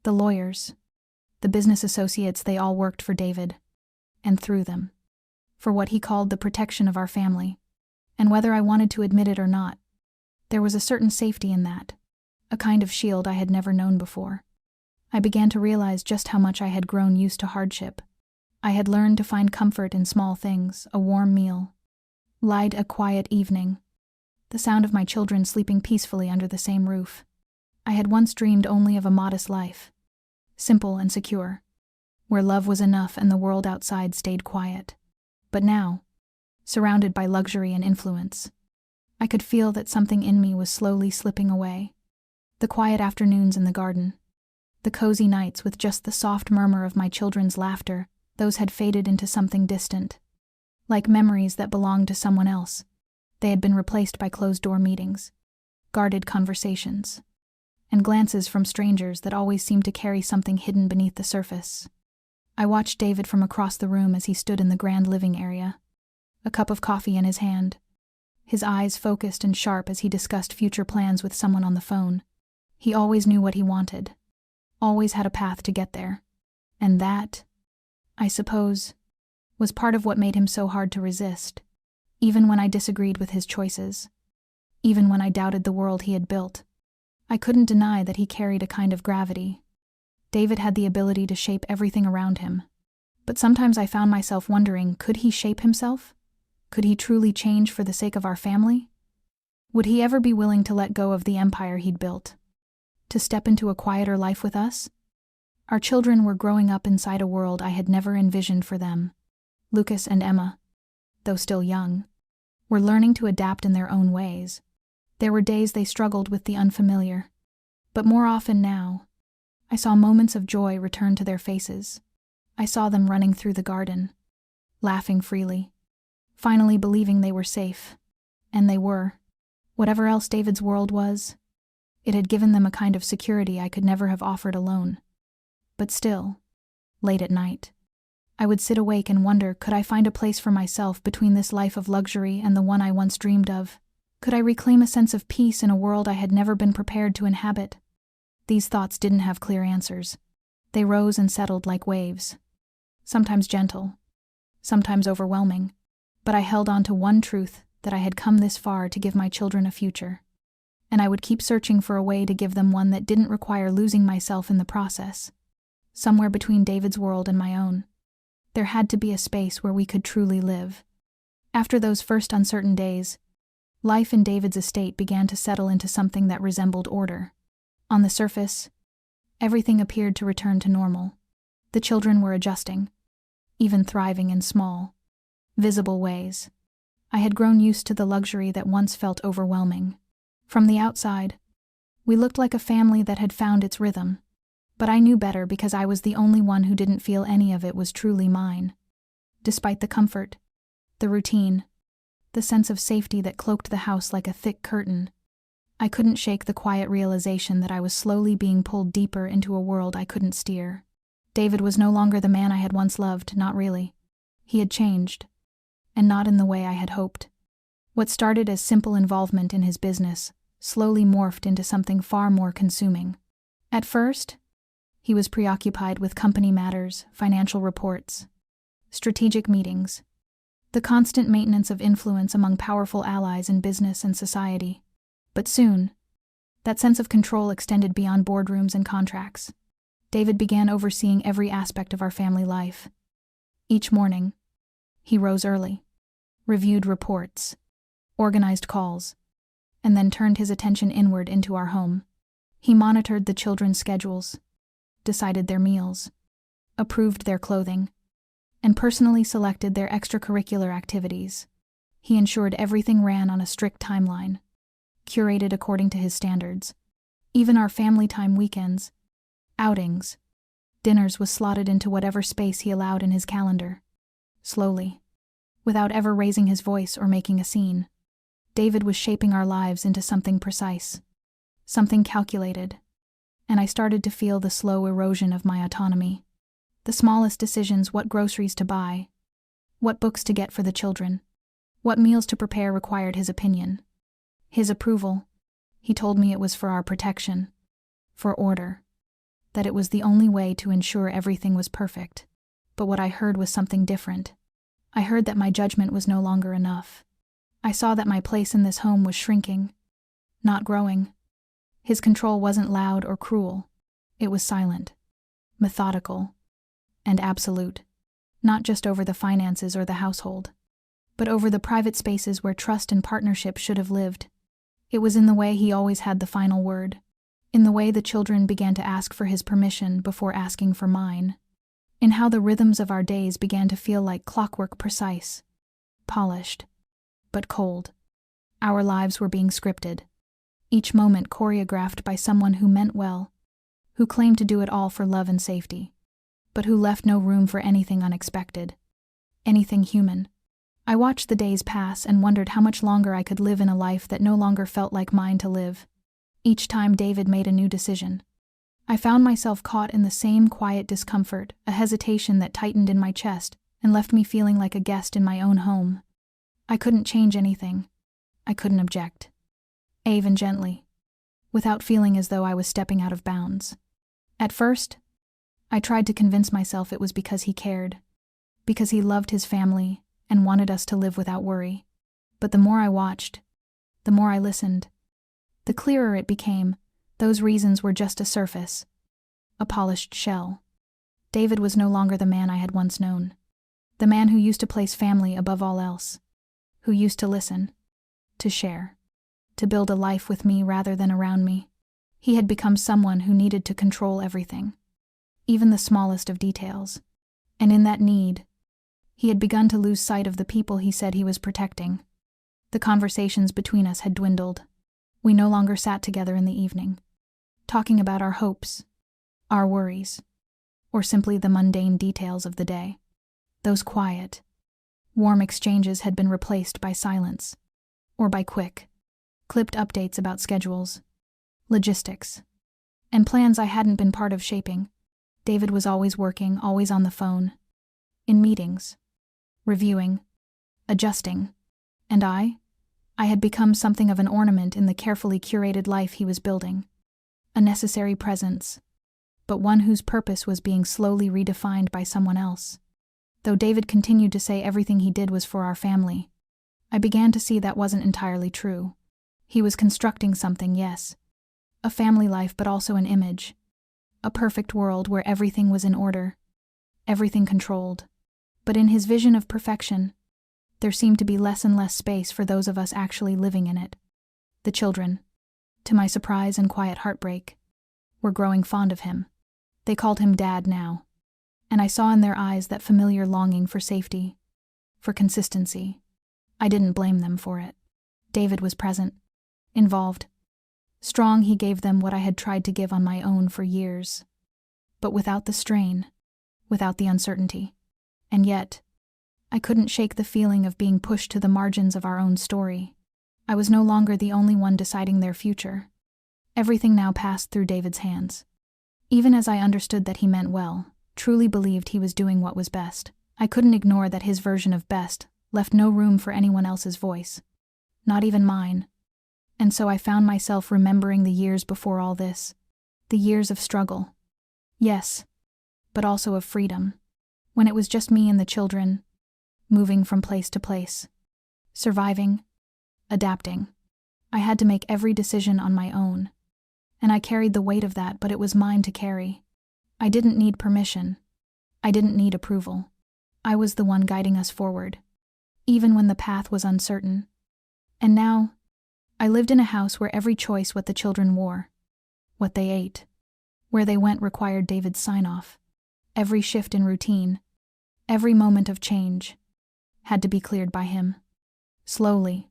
the lawyers, the business associates, they all worked for David. and through them, for what he called the protection of our family. And whether I wanted to admit it or not, there was a certain safety in that, a kind of shield I had never known before. I began to realize just how much I had grown used to hardship. I had learned to find comfort in small things, a warm meal, a quiet evening, the sound of my children sleeping peacefully under the same roof. I had once dreamed only of a modest life, simple and secure, where love was enough and the world outside stayed quiet. But now, surrounded by luxury and influence, I could feel that something in me was slowly slipping away. The quiet afternoons in the garden, the cozy nights with just the soft murmur of my children's laughter, those had faded into something distant. Like memories that belonged to someone else, they had been replaced by closed-door meetings, guarded conversations, and glances from strangers that always seemed to carry something hidden beneath the surface. I watched David from across the room as he stood in the grand living area, a cup of coffee in his hand, his eyes focused and sharp as he discussed future plans with someone on the phone. He always knew what he wanted, always had a path to get there, and that, I suppose, was part of what made him so hard to resist, even when I disagreed with his choices, even when I doubted the world he had built. I couldn't deny that he carried a kind of gravity. David had the ability to shape everything around him, but sometimes I found myself wondering, could he shape himself? Could he truly change for the sake of our family? Would he ever be willing to let go of the empire he'd built, to step into a quieter life with us? Our children were growing up inside a world I had never envisioned for them. Lucas and Emma, though still young, were learning to adapt in their own ways. There were days they struggled with the unfamiliar, but more often now, I saw moments of joy return to their faces. I saw them running through the garden, laughing freely, finally believing they were safe. And they were. Whatever else David's world was, it had given them a kind of security I could never have offered alone. But still, late at night, I would sit awake and wonder, could I find a place for myself between this life of luxury and the one I once dreamed of? Could I reclaim a sense of peace in a world I had never been prepared to inhabit? These thoughts didn't have clear answers. They rose and settled like waves, sometimes gentle, sometimes overwhelming, but I held on to one truth, that I had come this far to give my children a future, and I would keep searching for a way to give them one that didn't require losing myself in the process. Somewhere between David's world and my own, there had to be a space where we could truly live. After those first uncertain days, life in David's estate began to settle into something that resembled order. On the surface, everything appeared to return to normal. The children were adjusting, even thriving in small, visible ways. I had grown used to the luxury that once felt overwhelming. From the outside, we looked like a family that had found its rhythm, but I knew better because I was the only one who didn't feel any of it was truly mine. Despite the comfort, the routine, the sense of safety that cloaked the house like a thick curtain, I couldn't shake the quiet realization that I was slowly being pulled deeper into a world I couldn't steer. David was no longer the man I had once loved, not really. He had changed, and not in the way I had hoped. What started as simple involvement in his business slowly morphed into something far more consuming. At first, he was preoccupied with company matters, financial reports, strategic meetings, the constant maintenance of influence among powerful allies in business and society. But soon, that sense of control extended beyond boardrooms and contracts. David began overseeing every aspect of our family life. Each morning, he rose early, reviewed reports, organized calls, and then turned his attention inward into our home. He monitored the children's schedules, decided their meals, approved their clothing, and personally selected their extracurricular activities. He ensured everything ran on a strict timeline, curated according to his standards. Even our family time weekends, outings, dinners was slotted into whatever space he allowed in his calendar. Slowly, without ever raising his voice or making a scene, David was shaping our lives into something precise, something calculated, and I started to feel the slow erosion of my autonomy. The smallest decisions, what groceries to buy, what books to get for the children, what meals to prepare, required his opinion, his approval. He told me it was for our protection, for order, that it was the only way to ensure everything was perfect. But what I heard was something different. I heard that my judgment was no longer enough. I saw that my place in this home was shrinking, not growing. His control wasn't loud or cruel. It was silent, methodical, and absolute. Not just over the finances or the household, but over the private spaces where trust and partnership should have lived. It was in the way he always had the final word, in the way the children began to ask for his permission before asking for mine, in how the rhythms of our days began to feel like clockwork, precise, polished, but cold. Our lives were being scripted, each moment choreographed by someone who meant well, who claimed to do it all for love and safety, but who left no room for anything unexpected, anything human. I watched the days pass and wondered how much longer I could live in a life that no longer felt like mine to live. Each time David made a new decision, I found myself caught in the same quiet discomfort, a hesitation that tightened in my chest and left me feeling like a guest in my own home. I couldn't change anything. I couldn't object. Even gently, without feeling as though I was stepping out of bounds. At first, I tried to convince myself it was because he cared, because he loved his family and wanted us to live without worry. But the more I watched, the more I listened, the clearer it became. Those reasons were just a surface, a polished shell. David was no longer the man I had once known, the man who used to place family above all else, who used to listen, to share, to build a life with me rather than around me. He had become someone who needed to control everything, even the smallest of details. And in that need, he had begun to lose sight of the people he said he was protecting. The conversations between us had dwindled. We no longer sat together in the evening, talking about our hopes, our worries, or simply the mundane details of the day. Those quiet, warm exchanges had been replaced by silence, or by quick, clipped updates about schedules, logistics, and plans I hadn't been part of shaping. David was always working, always on the phone, in meetings, reviewing, adjusting, and I had become something of an ornament in the carefully curated life he was building, a necessary presence, but one whose purpose was being slowly redefined by someone else. Though David continued to say everything he did was for our family, I began to see that wasn't entirely true. He was constructing something, yes, a family life, but also an image, a perfect world where everything was in order, everything controlled. But in his vision of perfection, there seemed to be less and less space for those of us actually living in it. The children, to my surprise and quiet heartbreak, were growing fond of him. They called him Dad now, and I saw in their eyes that familiar longing for safety, for consistency. I didn't blame them for it. David was present, involved. Strong, he gave them what I had tried to give on my own for years, but without the strain, without the uncertainty. And yet, I couldn't shake the feeling of being pushed to the margins of our own story. I was no longer the only one deciding their future. Everything now passed through David's hands. Even as I understood that he meant well, truly believed he was doing what was best, I couldn't ignore that his version of best left no room for anyone else's voice, not even mine. And so I found myself remembering the years before all this, the years of struggle. Yes, but also of freedom, when it was just me and the children, moving from place to place, surviving, adapting. I had to make every decision on my own, and I carried the weight of that, but it was mine to carry. I didn't need permission. I didn't need approval. I was the one guiding us forward, even when the path was uncertain. And now, I lived in a house where every choice, what the children wore, what they ate, where they went, required David's sign-off. Every shift in routine, every moment of change, had to be cleared by him. Slowly,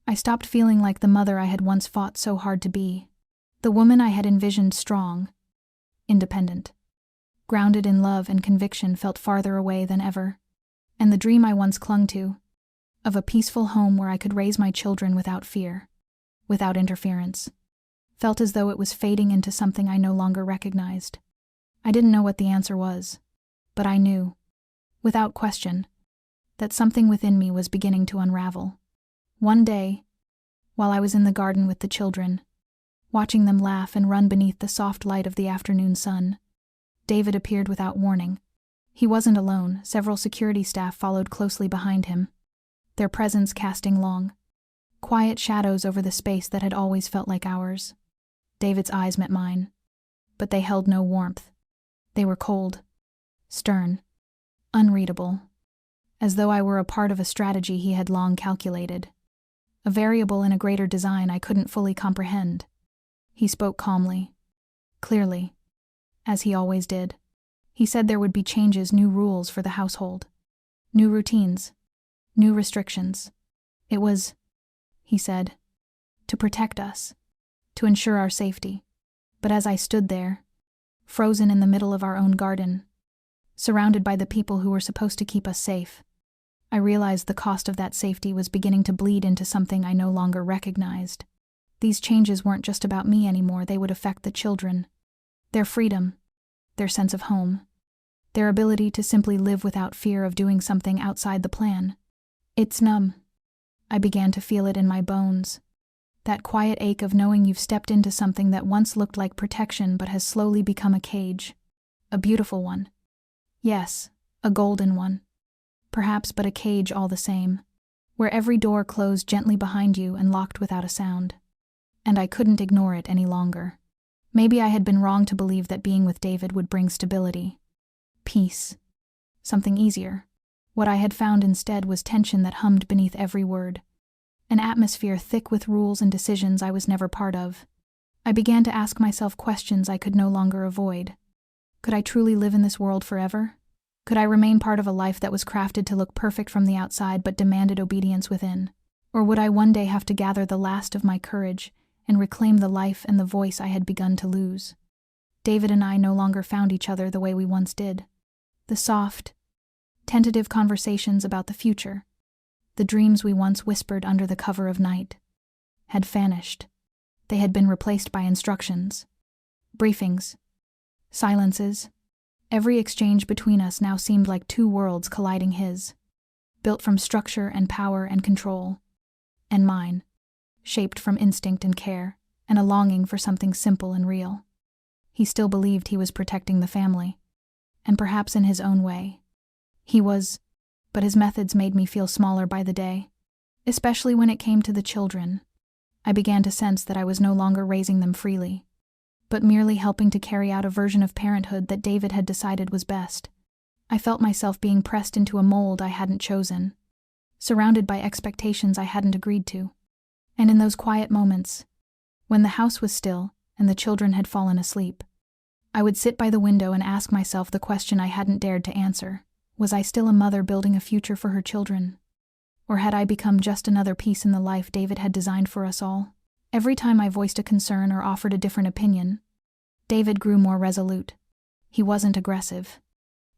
I stopped feeling like the mother I had once fought so hard to be, the woman I had envisioned strong, independent, grounded in love and conviction, felt farther away than ever. And the dream I once clung to, of a peaceful home where I could raise my children without fear, without interference, felt as though it was fading into something I no longer recognized. I didn't know what the answer was, but I knew, without question, that something within me was beginning to unravel. One day, while I was in the garden with the children, watching them laugh and run beneath the soft light of the afternoon sun, David appeared without warning. He wasn't alone. Several security staff followed closely behind him, their presence casting long, quiet shadows over the space that had always felt like ours. David's eyes met mine, but they held no warmth. They were cold, stern, unreadable, as though I were a part of a strategy he had long calculated, a variable in a greater design I couldn't fully comprehend. He spoke calmly, clearly, as he always did. He said there would be changes, new rules for the household, new routines, new restrictions. It was, he said, to protect us, to ensure our safety. But as I stood there, frozen in the middle of our own garden, surrounded by the people who were supposed to keep us safe, I realized the cost of that safety was beginning to bleed into something I no longer recognized. These changes weren't just about me anymore. They would affect the children, their freedom, their sense of home, their ability to simply live without fear of doing something outside the plan. It's numb. I began to feel it in my bones. That quiet ache of knowing you've stepped into something that once looked like protection but has slowly become a cage. A beautiful one. Yes, a golden one. Perhaps, but a cage all the same, where every door closed gently behind you and locked without a sound. And I couldn't ignore it any longer. Maybe I had been wrong to believe that being with David would bring stability, peace, something easier. What I had found instead was tension that hummed beneath every word, an atmosphere thick with rules and decisions I was never part of. I began to ask myself questions I could no longer avoid. Could I truly live in this world forever? Could I remain part of a life that was crafted to look perfect from the outside but demanded obedience within? Or would I one day have to gather the last of my courage and reclaim the life and the voice I had begun to lose? David and I no longer found each other the way we once did. The soft, tentative conversations about the future, the dreams we once whispered under the cover of night, had vanished. They had been replaced by instructions, briefings, silences. Every exchange between us now seemed like two worlds colliding: his, built from structure and power and control, and mine, shaped from instinct and care, and a longing for something simple and real. He still believed he was protecting the family, and perhaps in his own way. He was, but his methods made me feel smaller by the day, especially when it came to the children. I began to sense that I was no longer raising them freely, but merely helping to carry out a version of parenthood that David had decided was best. I felt myself being pressed into a mold I hadn't chosen, surrounded by expectations I hadn't agreed to. And in those quiet moments, when the house was still and the children had fallen asleep, I would sit by the window and ask myself the question I hadn't dared to answer. Was I still a mother building a future for her children? Or had I become just another piece in the life David had designed for us all? Every time I voiced a concern or offered a different opinion, David grew more resolute. He wasn't aggressive.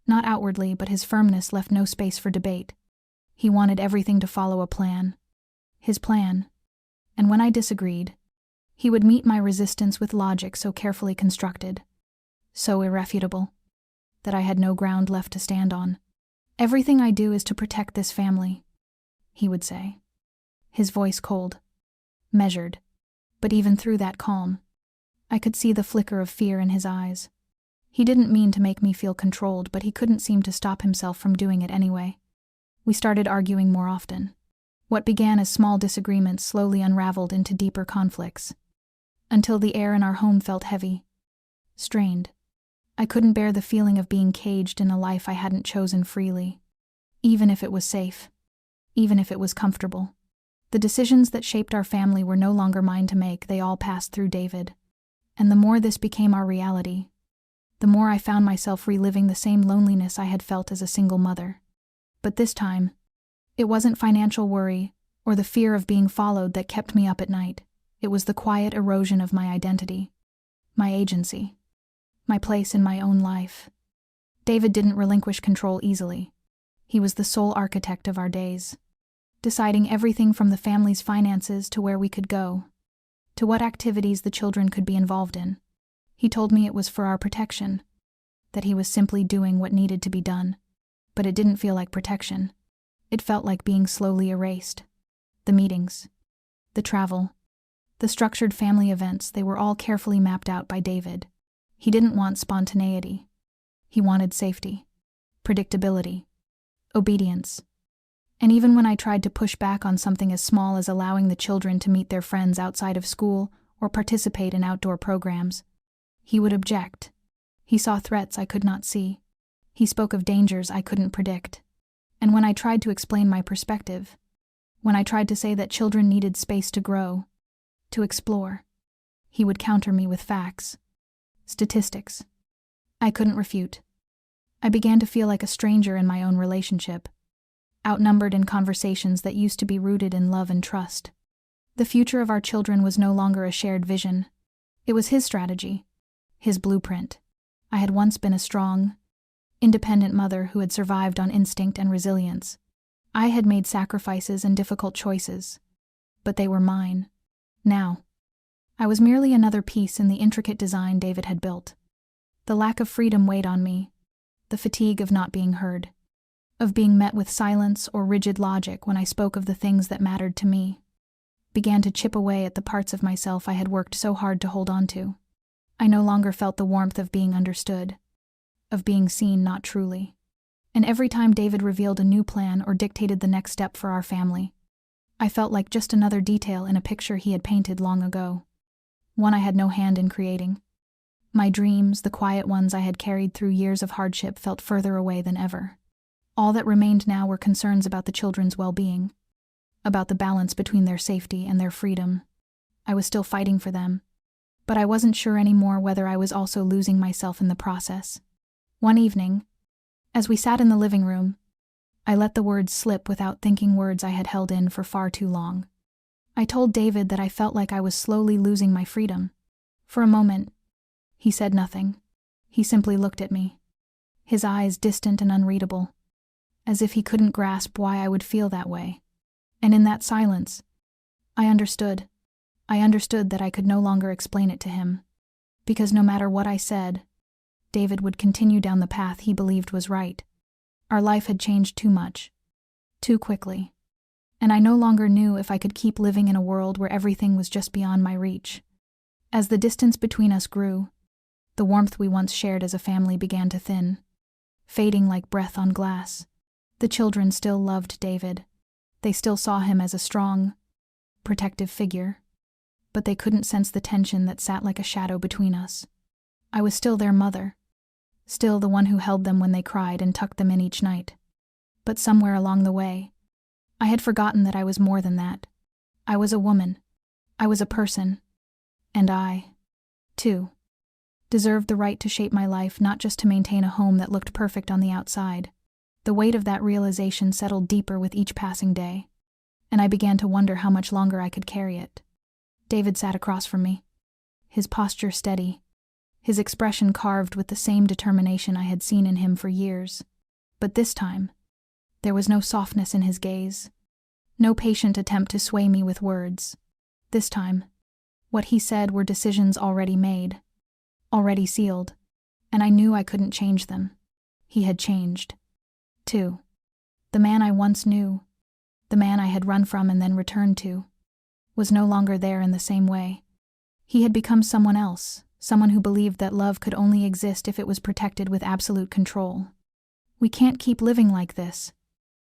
Not outwardly, but his firmness left no space for debate. He wanted everything to follow a plan. His plan. And when I disagreed, he would meet my resistance with logic so carefully constructed, so irrefutable, that I had no ground left to stand on. "Everything I do is to protect this family," he would say, his voice cold, measured. But even through that calm, I could see the flicker of fear in his eyes. He didn't mean to make me feel controlled, but he couldn't seem to stop himself from doing it anyway. We started arguing more often. What began as small disagreements slowly unraveled into deeper conflicts, until the air in our home felt heavy, strained. I couldn't bear the feeling of being caged in a life I hadn't chosen freely, even if it was safe, even if it was comfortable. The decisions that shaped our family were no longer mine to make. They all passed through David. And the more this became our reality, the more I found myself reliving the same loneliness I had felt as a single mother. But this time, it wasn't financial worry or the fear of being followed that kept me up at night. It was the quiet erosion of my identity, my agency, my place in my own life. David didn't relinquish control easily. He was the sole architect of our days, deciding everything from the family's finances to where we could go, to what activities the children could be involved in. He told me it was for our protection, that he was simply doing what needed to be done. But it didn't feel like protection. It felt like being slowly erased. The meetings, the travel, the structured family events, they were all carefully mapped out by David. He didn't want spontaneity. He wanted safety. predictability, obedience. And even when I tried to push back on something as small as allowing the children to meet their friends outside of school or participate in outdoor programs, he would object. He saw threats I could not see. He spoke of dangers I couldn't predict. And when I tried to explain my perspective, when I tried to say that children needed space to grow, to explore, he would counter me with facts, statistics. I couldn't refute. I began to feel like a stranger in my own relationship, outnumbered in conversations that used to be rooted in love and trust. The future of our children was no longer a shared vision. It was his strategy, his blueprint. I had once been a strong, independent mother who had survived on instinct and resilience. I had made sacrifices and difficult choices, but they were mine. Now, I was merely another piece in the intricate design David had built. The lack of freedom weighed on me, the fatigue of not being heard, of being met with silence or rigid logic when I spoke of the things that mattered to me, began to chip away at the parts of myself I had worked so hard to hold on to. I no longer felt the warmth of being understood, of being seen not truly. And every time David revealed a new plan or dictated the next step for our family, I felt like just another detail in a picture he had painted long ago, one I had no hand in creating. My dreams, the quiet ones I had carried through years of hardship, felt further away than ever. All that remained now were concerns about the children's well-being, about the balance between their safety and their freedom. I was still fighting for them, but I wasn't sure anymore whether I was also losing myself in the process. One evening, as we sat in the living room, I let the words slip without thinking, words I had held in for far too long. I told David that I felt like I was slowly losing my freedom. For a moment, he said nothing. He simply looked at me, his eyes distant and unreadable, as if he couldn't grasp why I would feel that way. And in that silence, I understood. I understood that I could no longer explain it to him, because no matter what I said, David would continue down the path he believed was right. Our life had changed too much, too quickly, and I no longer knew if I could keep living in a world where everything was just beyond my reach. As the distance between us grew, the warmth we once shared as a family began to thin, fading like breath on glass. The children still loved David. They still saw him as a strong, protective figure, but they couldn't sense the tension that sat like a shadow between us. I was still their mother, still the one who held them when they cried and tucked them in each night. But somewhere along the way, I had forgotten that I was more than that. I was a woman. I was a person. And I, too, deserved the right to shape my life, not just to maintain a home that looked perfect on the outside. The weight of that realization settled deeper with each passing day, and I began to wonder how much longer I could carry it. David sat across from me, his posture steady, his expression carved with the same determination I had seen in him for years. But this time, there was no softness in his gaze, no patient attempt to sway me with words. This time, what he said were decisions already made, already sealed, and I knew I couldn't change them. He had changed, too. The man I once knew, the man I had run from and then returned to, was no longer there in the same way. He had become someone else, someone who believed that love could only exist if it was protected with absolute control. "We can't keep living like this,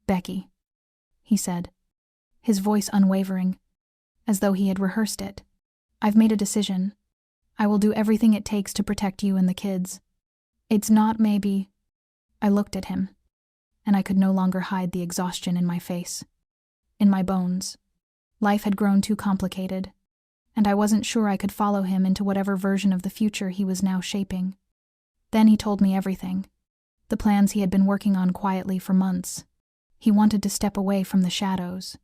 Becky," he said, his voice unwavering, as though he had rehearsed it. "I've made a decision. I will do everything it takes to protect you and the kids. It's not maybe." I looked at him, and I could no longer hide the exhaustion in my face, in my bones. Life had grown too complicated, and I wasn't sure I could follow him into whatever version of the future he was now shaping. Then he told me everything, the plans he had been working on quietly for months. He wanted to step away from the shadows,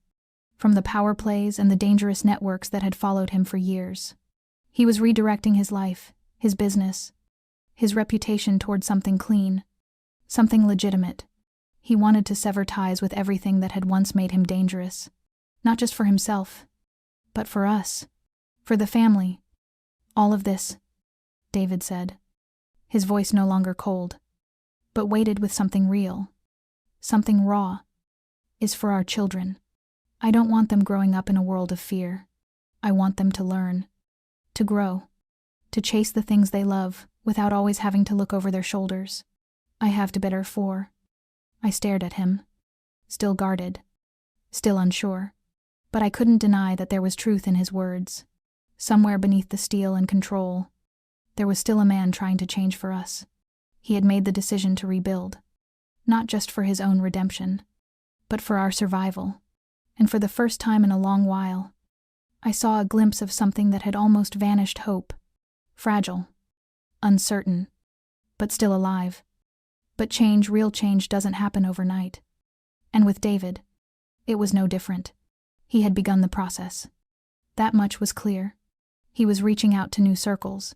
from the power plays and the dangerous networks that had followed him for years. He was redirecting his life, his business, his reputation toward something clean, something legitimate. He wanted to sever ties with everything that had once made him dangerous, not just for himself, but for us, for the family. "All of this," David said, his voice no longer cold, but weighted with something real, something raw, "is for our children. I don't want them growing up in a world of fear. I want them to learn, to grow, to chase the things they love without always having to look over their shoulders. I have to better for I stared at him, still guarded, still unsure. But I couldn't deny that there was truth in his words. Somewhere beneath the steel and control, there was still a man trying to change for us. He had made the decision to rebuild, not just for his own redemption, but for our survival. And for the first time in a long while, I saw a glimpse of something that had almost vanished: hope. Fragile, uncertain, but still alive. But change, real change, doesn't happen overnight. And with David, it was no different. He had begun the process. That much was clear. He was reaching out to new circles,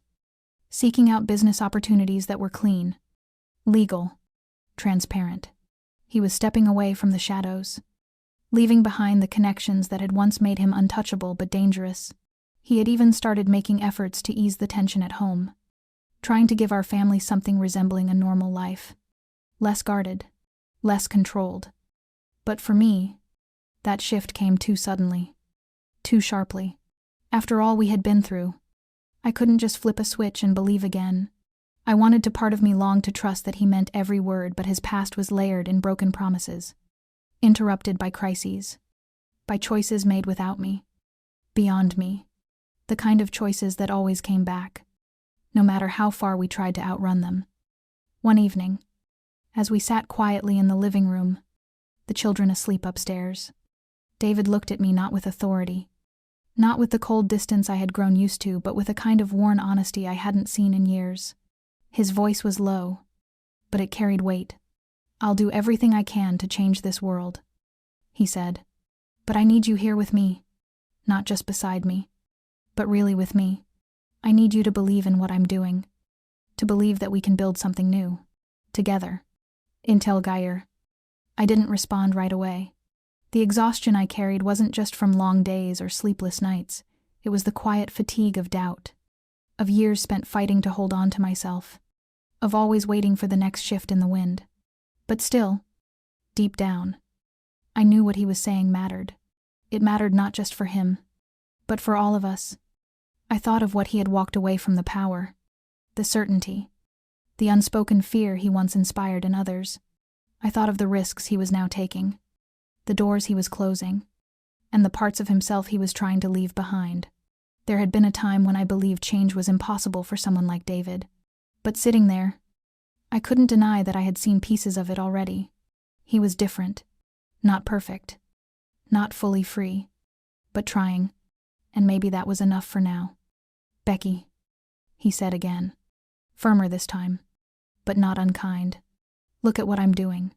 seeking out business opportunities that were clean, legal, transparent. He was stepping away from the shadows, leaving behind the connections that had once made him untouchable but dangerous. He had even started making efforts to ease the tension at home, trying to give our family something resembling a normal life. Less guarded, less controlled. But for me, that shift came too suddenly, too sharply. After all we had been through, I couldn't just flip a switch and believe again. I wanted to. Part of me longed to trust that he meant every word, but his past was layered in broken promises, interrupted by crises, by choices made without me, beyond me, the kind of choices that always came back, no matter how far we tried to outrun them. One evening, as we sat quietly in the living room, the children asleep upstairs, David looked at me not with authority, not with the cold distance I had grown used to, but with a kind of worn honesty I hadn't seen in years. His voice was low, but it carried weight. "I'll do everything I can to change this world," he said. "But I need you here with me, not just beside me, but really with me. I need you to believe in what I'm doing, to believe that we can build something new, together." Intel Geyer. I didn't respond right away. The exhaustion I carried wasn't just from long days or sleepless nights. It was the quiet fatigue of doubt, of years spent fighting to hold on to myself, of always waiting for the next shift in the wind. But still, deep down, I knew what he was saying mattered. It mattered not just for him, but for all of us. I thought of what he had walked away from: the power, the certainty, the unspoken fear he once inspired in others. I thought of the risks he was now taking, the doors he was closing, and the parts of himself he was trying to leave behind. There had been a time when I believed change was impossible for someone like David. But sitting there, I couldn't deny that I had seen pieces of it already. He was different, not perfect, not fully free, but trying, and maybe that was enough for now. "Becky," he said again, firmer this time, but not unkind. "Look at what I'm doing.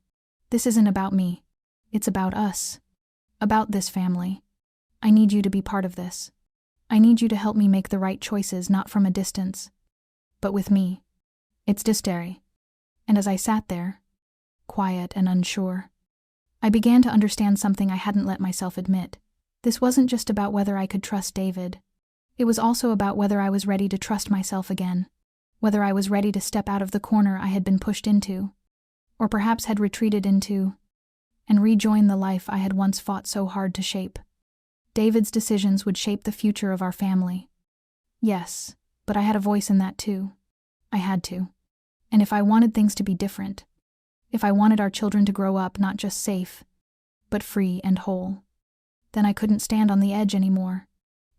This isn't about me. It's about us, about this family. I need you to be part of this. I need you to help me make the right choices, not from a distance, but with me." It's distary. And as I sat there, quiet and unsure, I began to understand something I hadn't let myself admit. This wasn't just about whether I could trust David. It was also about whether I was ready to trust myself again, whether I was ready to step out of the corner I had been pushed into, or perhaps had retreated into, and rejoin the life I had once fought so hard to shape. David's decisions would shape the future of our family. Yes, but I had a voice in that too. I had to. And if I wanted things to be different, if I wanted our children to grow up not just safe, but free and whole, then I couldn't stand on the edge anymore.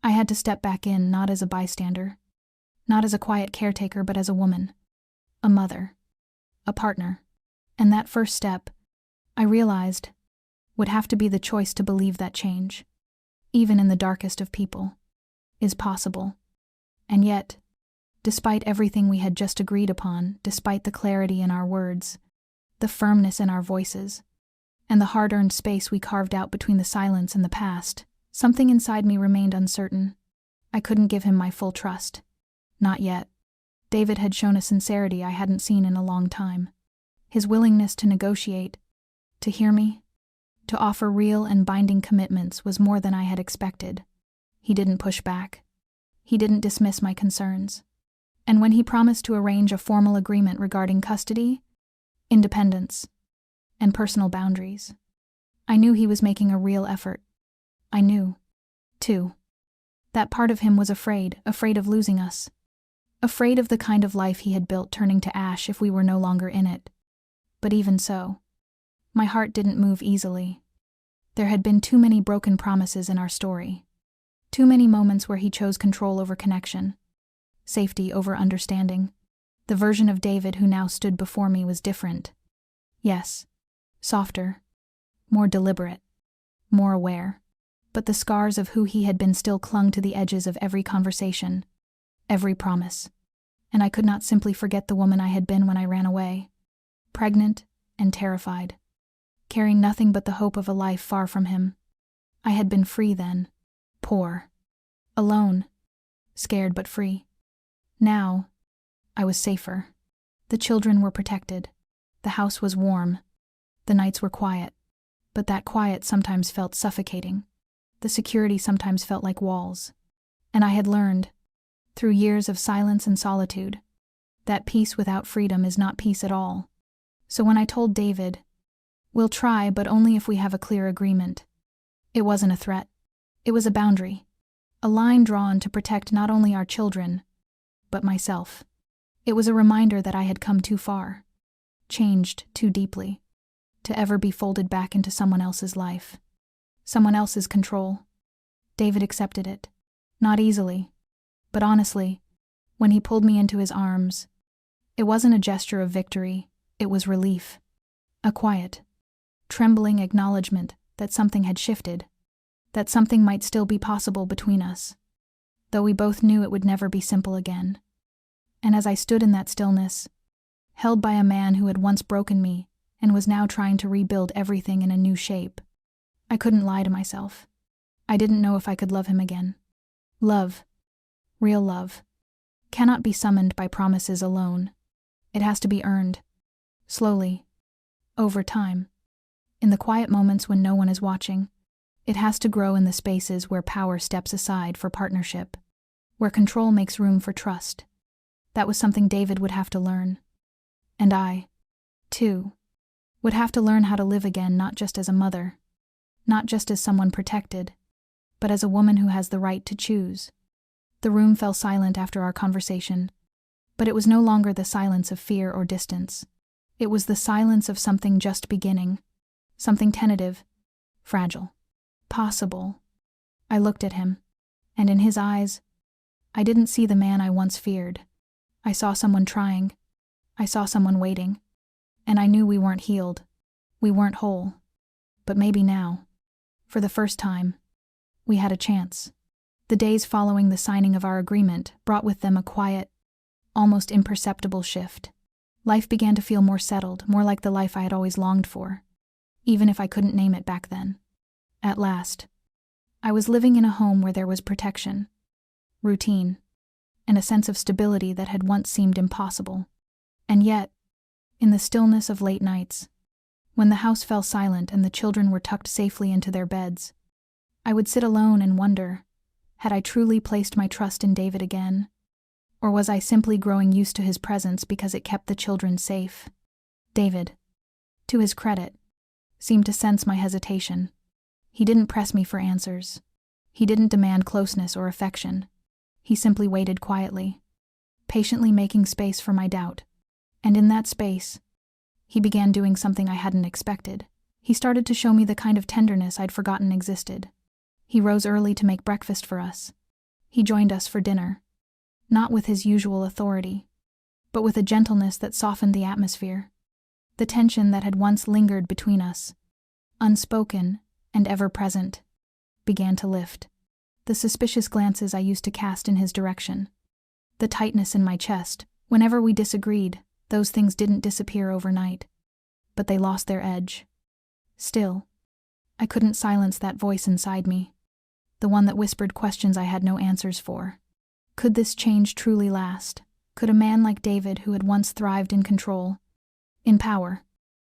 I had to step back in, not as a bystander, not as a quiet caretaker, but as a woman, a mother, a partner. And that first step, I realized, would have to be the choice to believe that change, even in the darkest of people, is possible. And yet, despite everything we had just agreed upon, despite the clarity in our words, the firmness in our voices, and the hard-earned space we carved out between the silence and the past, something inside me remained uncertain. I couldn't give him my full trust. Not yet. David had shown a sincerity I hadn't seen in a long time. His willingness to negotiate, to hear me, to offer real and binding commitments was more than I had expected. He didn't push back. He didn't dismiss my concerns. And when he promised to arrange a formal agreement regarding custody, independence, and personal boundaries, I knew he was making a real effort. I knew, too, that part of him was afraid of losing us, afraid of the kind of life he had built turning to ash if we were no longer in it. But even so, My heart didn't move easily. There had been too many broken promises in our story. Too many moments where he chose control over connection, safety over understanding. The version of David who now stood before me was different. Yes, softer, more deliberate, more aware. But the scars of who he had been still clung to the edges of every conversation, every promise. And I could not simply forget the woman I had been when I ran away, pregnant and terrified, carrying nothing but the hope of a life far from him. I had been free then, poor, alone, scared but free. Now, I was safer. The children were protected. The house was warm. The nights were quiet. But that quiet sometimes felt suffocating. The security sometimes felt like walls. And I had learned, through years of silence and solitude, that peace without freedom is not peace at all. So when I told David, "We'll try, but only if we have a clear agreement," it wasn't a threat. It was a boundary. A line drawn to protect not only our children, but myself. It was a reminder that I had come too far, changed too deeply, to ever be folded back into someone else's life, someone else's control. David accepted it, not easily, but honestly. When he pulled me into his arms, it wasn't a gesture of victory, it was relief. A quiet, trembling acknowledgement that something had shifted, that something might still be possible between us, though we both knew it would never be simple again. And as I stood in that stillness, held by a man who had once broken me and was now trying to rebuild everything in a new shape, I couldn't lie to myself. I didn't know if I could love him again. Love, real love, cannot be summoned by promises alone. It has to be earned, slowly, over time. In the quiet moments when no one is watching, it has to grow in the spaces where power steps aside for partnership, where control makes room for trust. That was something David would have to learn. And I, too, would have to learn how to live again, not just as a mother, not just as someone protected, but as a woman who has the right to choose. The room fell silent after our conversation, but it was no longer the silence of fear or distance. It was the silence of something just beginning, something tentative, fragile, possible. I looked at him, and in his eyes, I didn't see the man I once feared. I saw someone trying. I saw someone waiting. And I knew we weren't healed. We weren't whole. But maybe now, for the first time, we had a chance. The days following the signing of our agreement brought with them a quiet, almost imperceptible shift. Life began to feel more settled, more like the life I had always longed for, even if I couldn't name it back then. At last, I was living in a home where there was protection, routine, and a sense of stability that had once seemed impossible. And yet, in the stillness of late nights, when the house fell silent and the children were tucked safely into their beds, I would sit alone and wonder, had I truly placed my trust in David again? Or was I simply growing used to his presence because it kept the children safe? David, to his credit, seemed to sense my hesitation. He didn't press me for answers. He didn't demand closeness or affection. He simply waited quietly, patiently making space for my doubt. And in that space, he began doing something I hadn't expected. He started to show me the kind of tenderness I'd forgotten existed. He rose early to make breakfast for us. He joined us for dinner, not with his usual authority, but with a gentleness that softened the atmosphere. The tension that had once lingered between us, unspoken and ever-present, began to lift. The suspicious glances I used to cast in his direction, the tightness in my chest, whenever we disagreed, those things didn't disappear overnight, but they lost their edge. Still, I couldn't silence that voice inside me, the one that whispered questions I had no answers for. Could this change truly last? Could a man like David, who had once thrived in control, in power,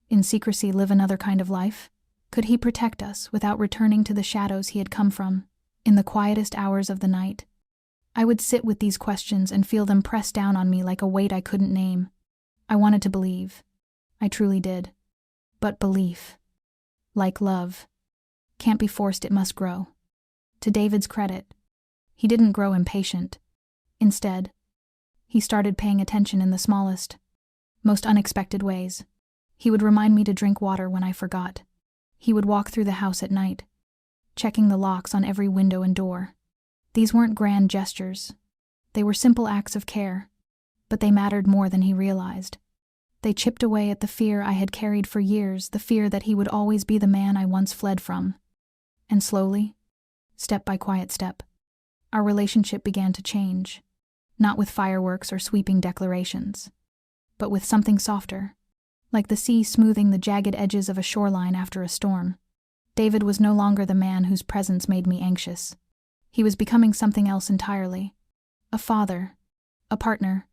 in secrecy, live another kind of life? Could he protect us without returning to the shadows he had come from, in the quietest hours of the night? I would sit with these questions and feel them press down on me like a weight I couldn't name. I wanted to believe. I truly did. But belief, like love, can't be forced, it must grow. To David's credit, he didn't grow impatient. Instead, he started paying attention in the smallest, most unexpected ways. He would remind me to drink water when I forgot. He would walk through the house at night, checking the locks on every window and door. These weren't grand gestures. They were simple acts of care, but they mattered more than he realized. They chipped away at the fear I had carried for years, the fear that he would always be the man I once fled from. And slowly, step by quiet step, our relationship began to change, not with fireworks or sweeping declarations, but with something softer, like the sea smoothing the jagged edges of a shoreline after a storm. David was no longer the man whose presence made me anxious. He was becoming something else entirely. A father, a partner,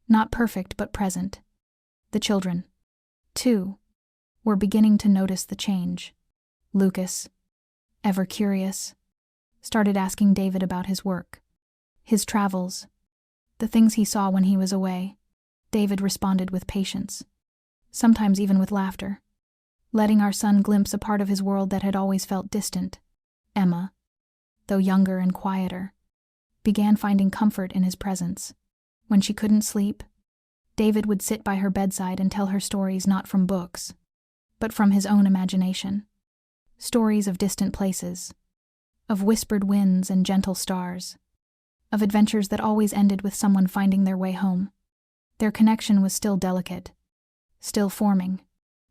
not perfect but present. The children, too, were beginning to notice the change. Lucas, ever curious, started asking David about his work, his travels, the things he saw when he was away. David responded with patience, sometimes even with laughter, letting our son glimpse a part of his world that had always felt distant. Emma, though younger and quieter, began finding comfort in his presence. When she couldn't sleep, David would sit by her bedside and tell her stories not from books, but from his own imagination. Stories of distant places, of whispered winds and gentle stars, of adventures that always ended with someone finding their way home. Their connection was still delicate, still forming,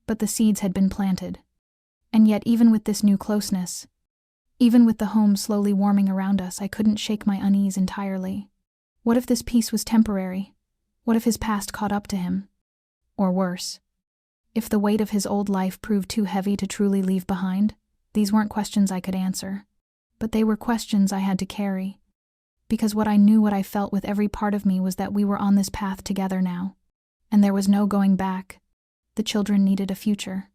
but the seeds had been planted. And yet, even with this new closeness, even with the home slowly warming around us, I couldn't shake my unease entirely. What if this peace was temporary? What if his past caught up to him? Or worse, if the weight of his old life proved too heavy to truly leave behind? These weren't questions I could answer, but they were questions I had to carry. Because what I felt with every part of me was that we were on this path together now, and there was no going back. The children needed a future,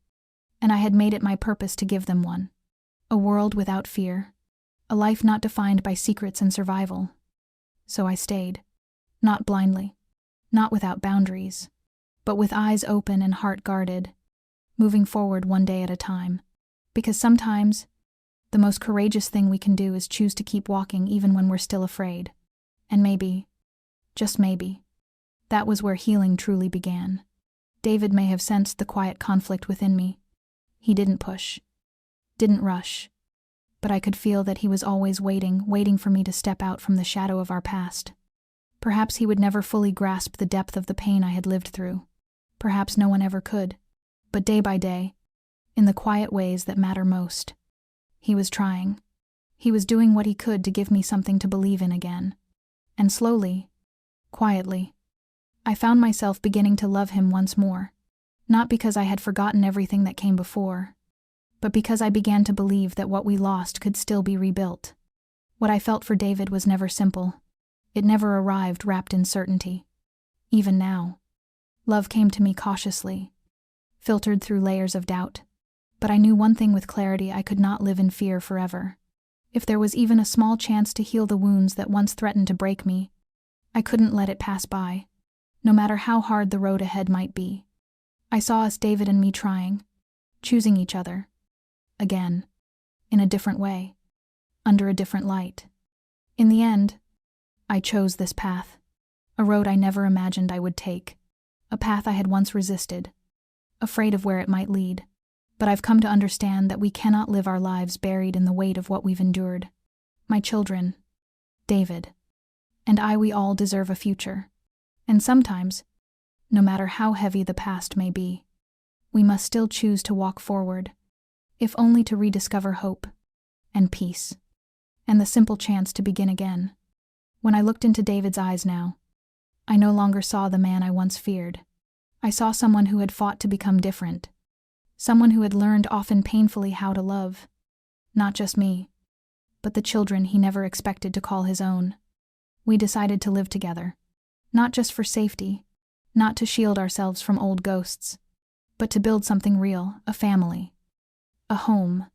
and I had made it my purpose to give them one. A world without fear, a life not defined by secrets and survival. So I stayed, not blindly, not without boundaries, but with eyes open and heart guarded, moving forward one day at a time. Because sometimes, the most courageous thing we can do is choose to keep walking even when we're still afraid. And maybe, just maybe, that was where healing truly began. David may have sensed the quiet conflict within me. He didn't push, didn't rush, but I could feel that he was always waiting for me to step out from the shadow of our past. Perhaps he would never fully grasp the depth of the pain I had lived through. Perhaps no one ever could. But day by day, in the quiet ways that matter most, he was trying. He was doing what he could to give me something to believe in again. And slowly, quietly, I found myself beginning to love him once more. Not because I had forgotten everything that came before, but because I began to believe that what we lost could still be rebuilt. What I felt for David was never simple. It never arrived wrapped in certainty. Even now, love came to me cautiously, filtered through layers of doubt. But I knew one thing with clarity: I could not live in fear forever. If there was even a small chance to heal the wounds that once threatened to break me, I couldn't let it pass by, no matter how hard the road ahead might be. I saw us, David and me, trying, choosing each other, again, in a different way, under a different light. In the end, I chose this path, a road I never imagined I would take, a path I had once resisted, afraid of where it might lead. But I've come to understand that we cannot live our lives buried in the weight of what we've endured. My children, David, and I, we all deserve a future. And sometimes, no matter how heavy the past may be, we must still choose to walk forward, if only to rediscover hope and peace, and the simple chance to begin again. When I looked into David's eyes now, I no longer saw the man I once feared. I saw someone who had fought to become different. Someone who had learned, often painfully, how to love. Not just me, but the children he never expected to call his own. We decided to live together. Not just for safety, not to shield ourselves from old ghosts, but to build something real, a family, a home.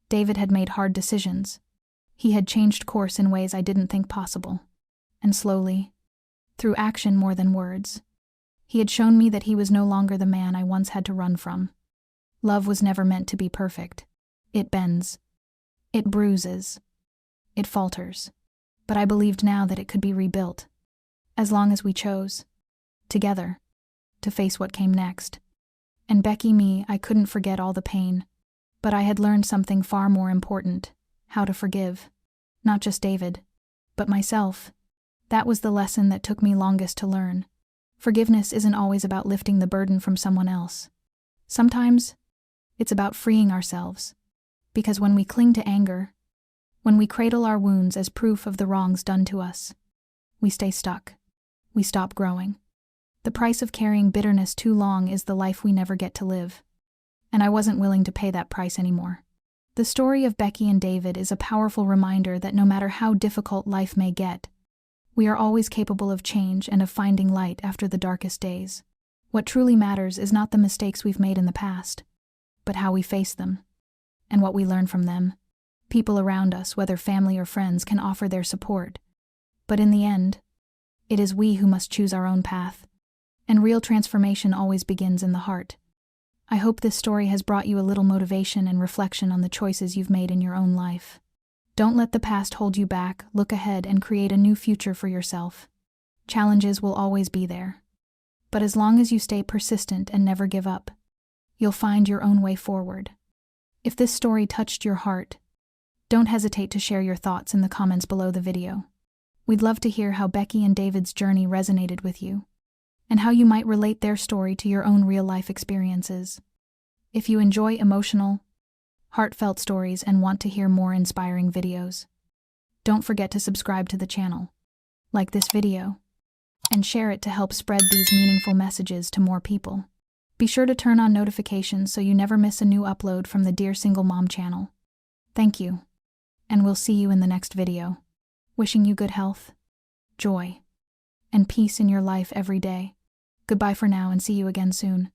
David had made hard decisions. He had changed course in ways I didn't think possible. And slowly, through action more than words, he had shown me that he was no longer the man I once had to run from. Love was never meant to be perfect. It bends. It bruises. It falters. But I believed now that it could be rebuilt, as long as we chose, together, to face what came next. And Becky me, I couldn't forget all the pain. But I had learned something far more important: how to forgive. Not just David, but myself. That was the lesson that took me longest to learn. Forgiveness isn't always about lifting the burden from someone else. Sometimes, it's about freeing ourselves. Because when we cling to anger, when we cradle our wounds as proof of the wrongs done to us, we stay stuck. We stop growing. The price of carrying bitterness too long is the life we never get to live. And I wasn't willing to pay that price anymore. The story of Becky and David is a powerful reminder that no matter how difficult life may get, we are always capable of change and of finding light after the darkest days. What truly matters is not the mistakes we've made in the past, but how we face them, and what we learn from them. People around us, whether family or friends, can offer their support, but in the end, it is we who must choose our own path, and real transformation always begins in the heart. I hope this story has brought you a little motivation and reflection on the choices you've made in your own life. Don't let the past hold you back. Look ahead and create a new future for yourself. Challenges will always be there, but as long as you stay persistent and never give up, you'll find your own way forward. If this story touched your heart, don't hesitate to share your thoughts in the comments below the video. We'd love to hear how Becky and David's journey resonated with you, and how you might relate their story to your own real-life experiences. If you enjoy emotional, heartfelt stories and want to hear more inspiring videos, don't forget to subscribe to the channel, like this video, and share it to help spread these meaningful messages to more people. Be sure to turn on notifications so you never miss a new upload from the Dear Single Mom channel. Thank you, and we'll see you in the next video. Wishing you good health, joy, and peace in your life every day. Goodbye for now and see you again soon.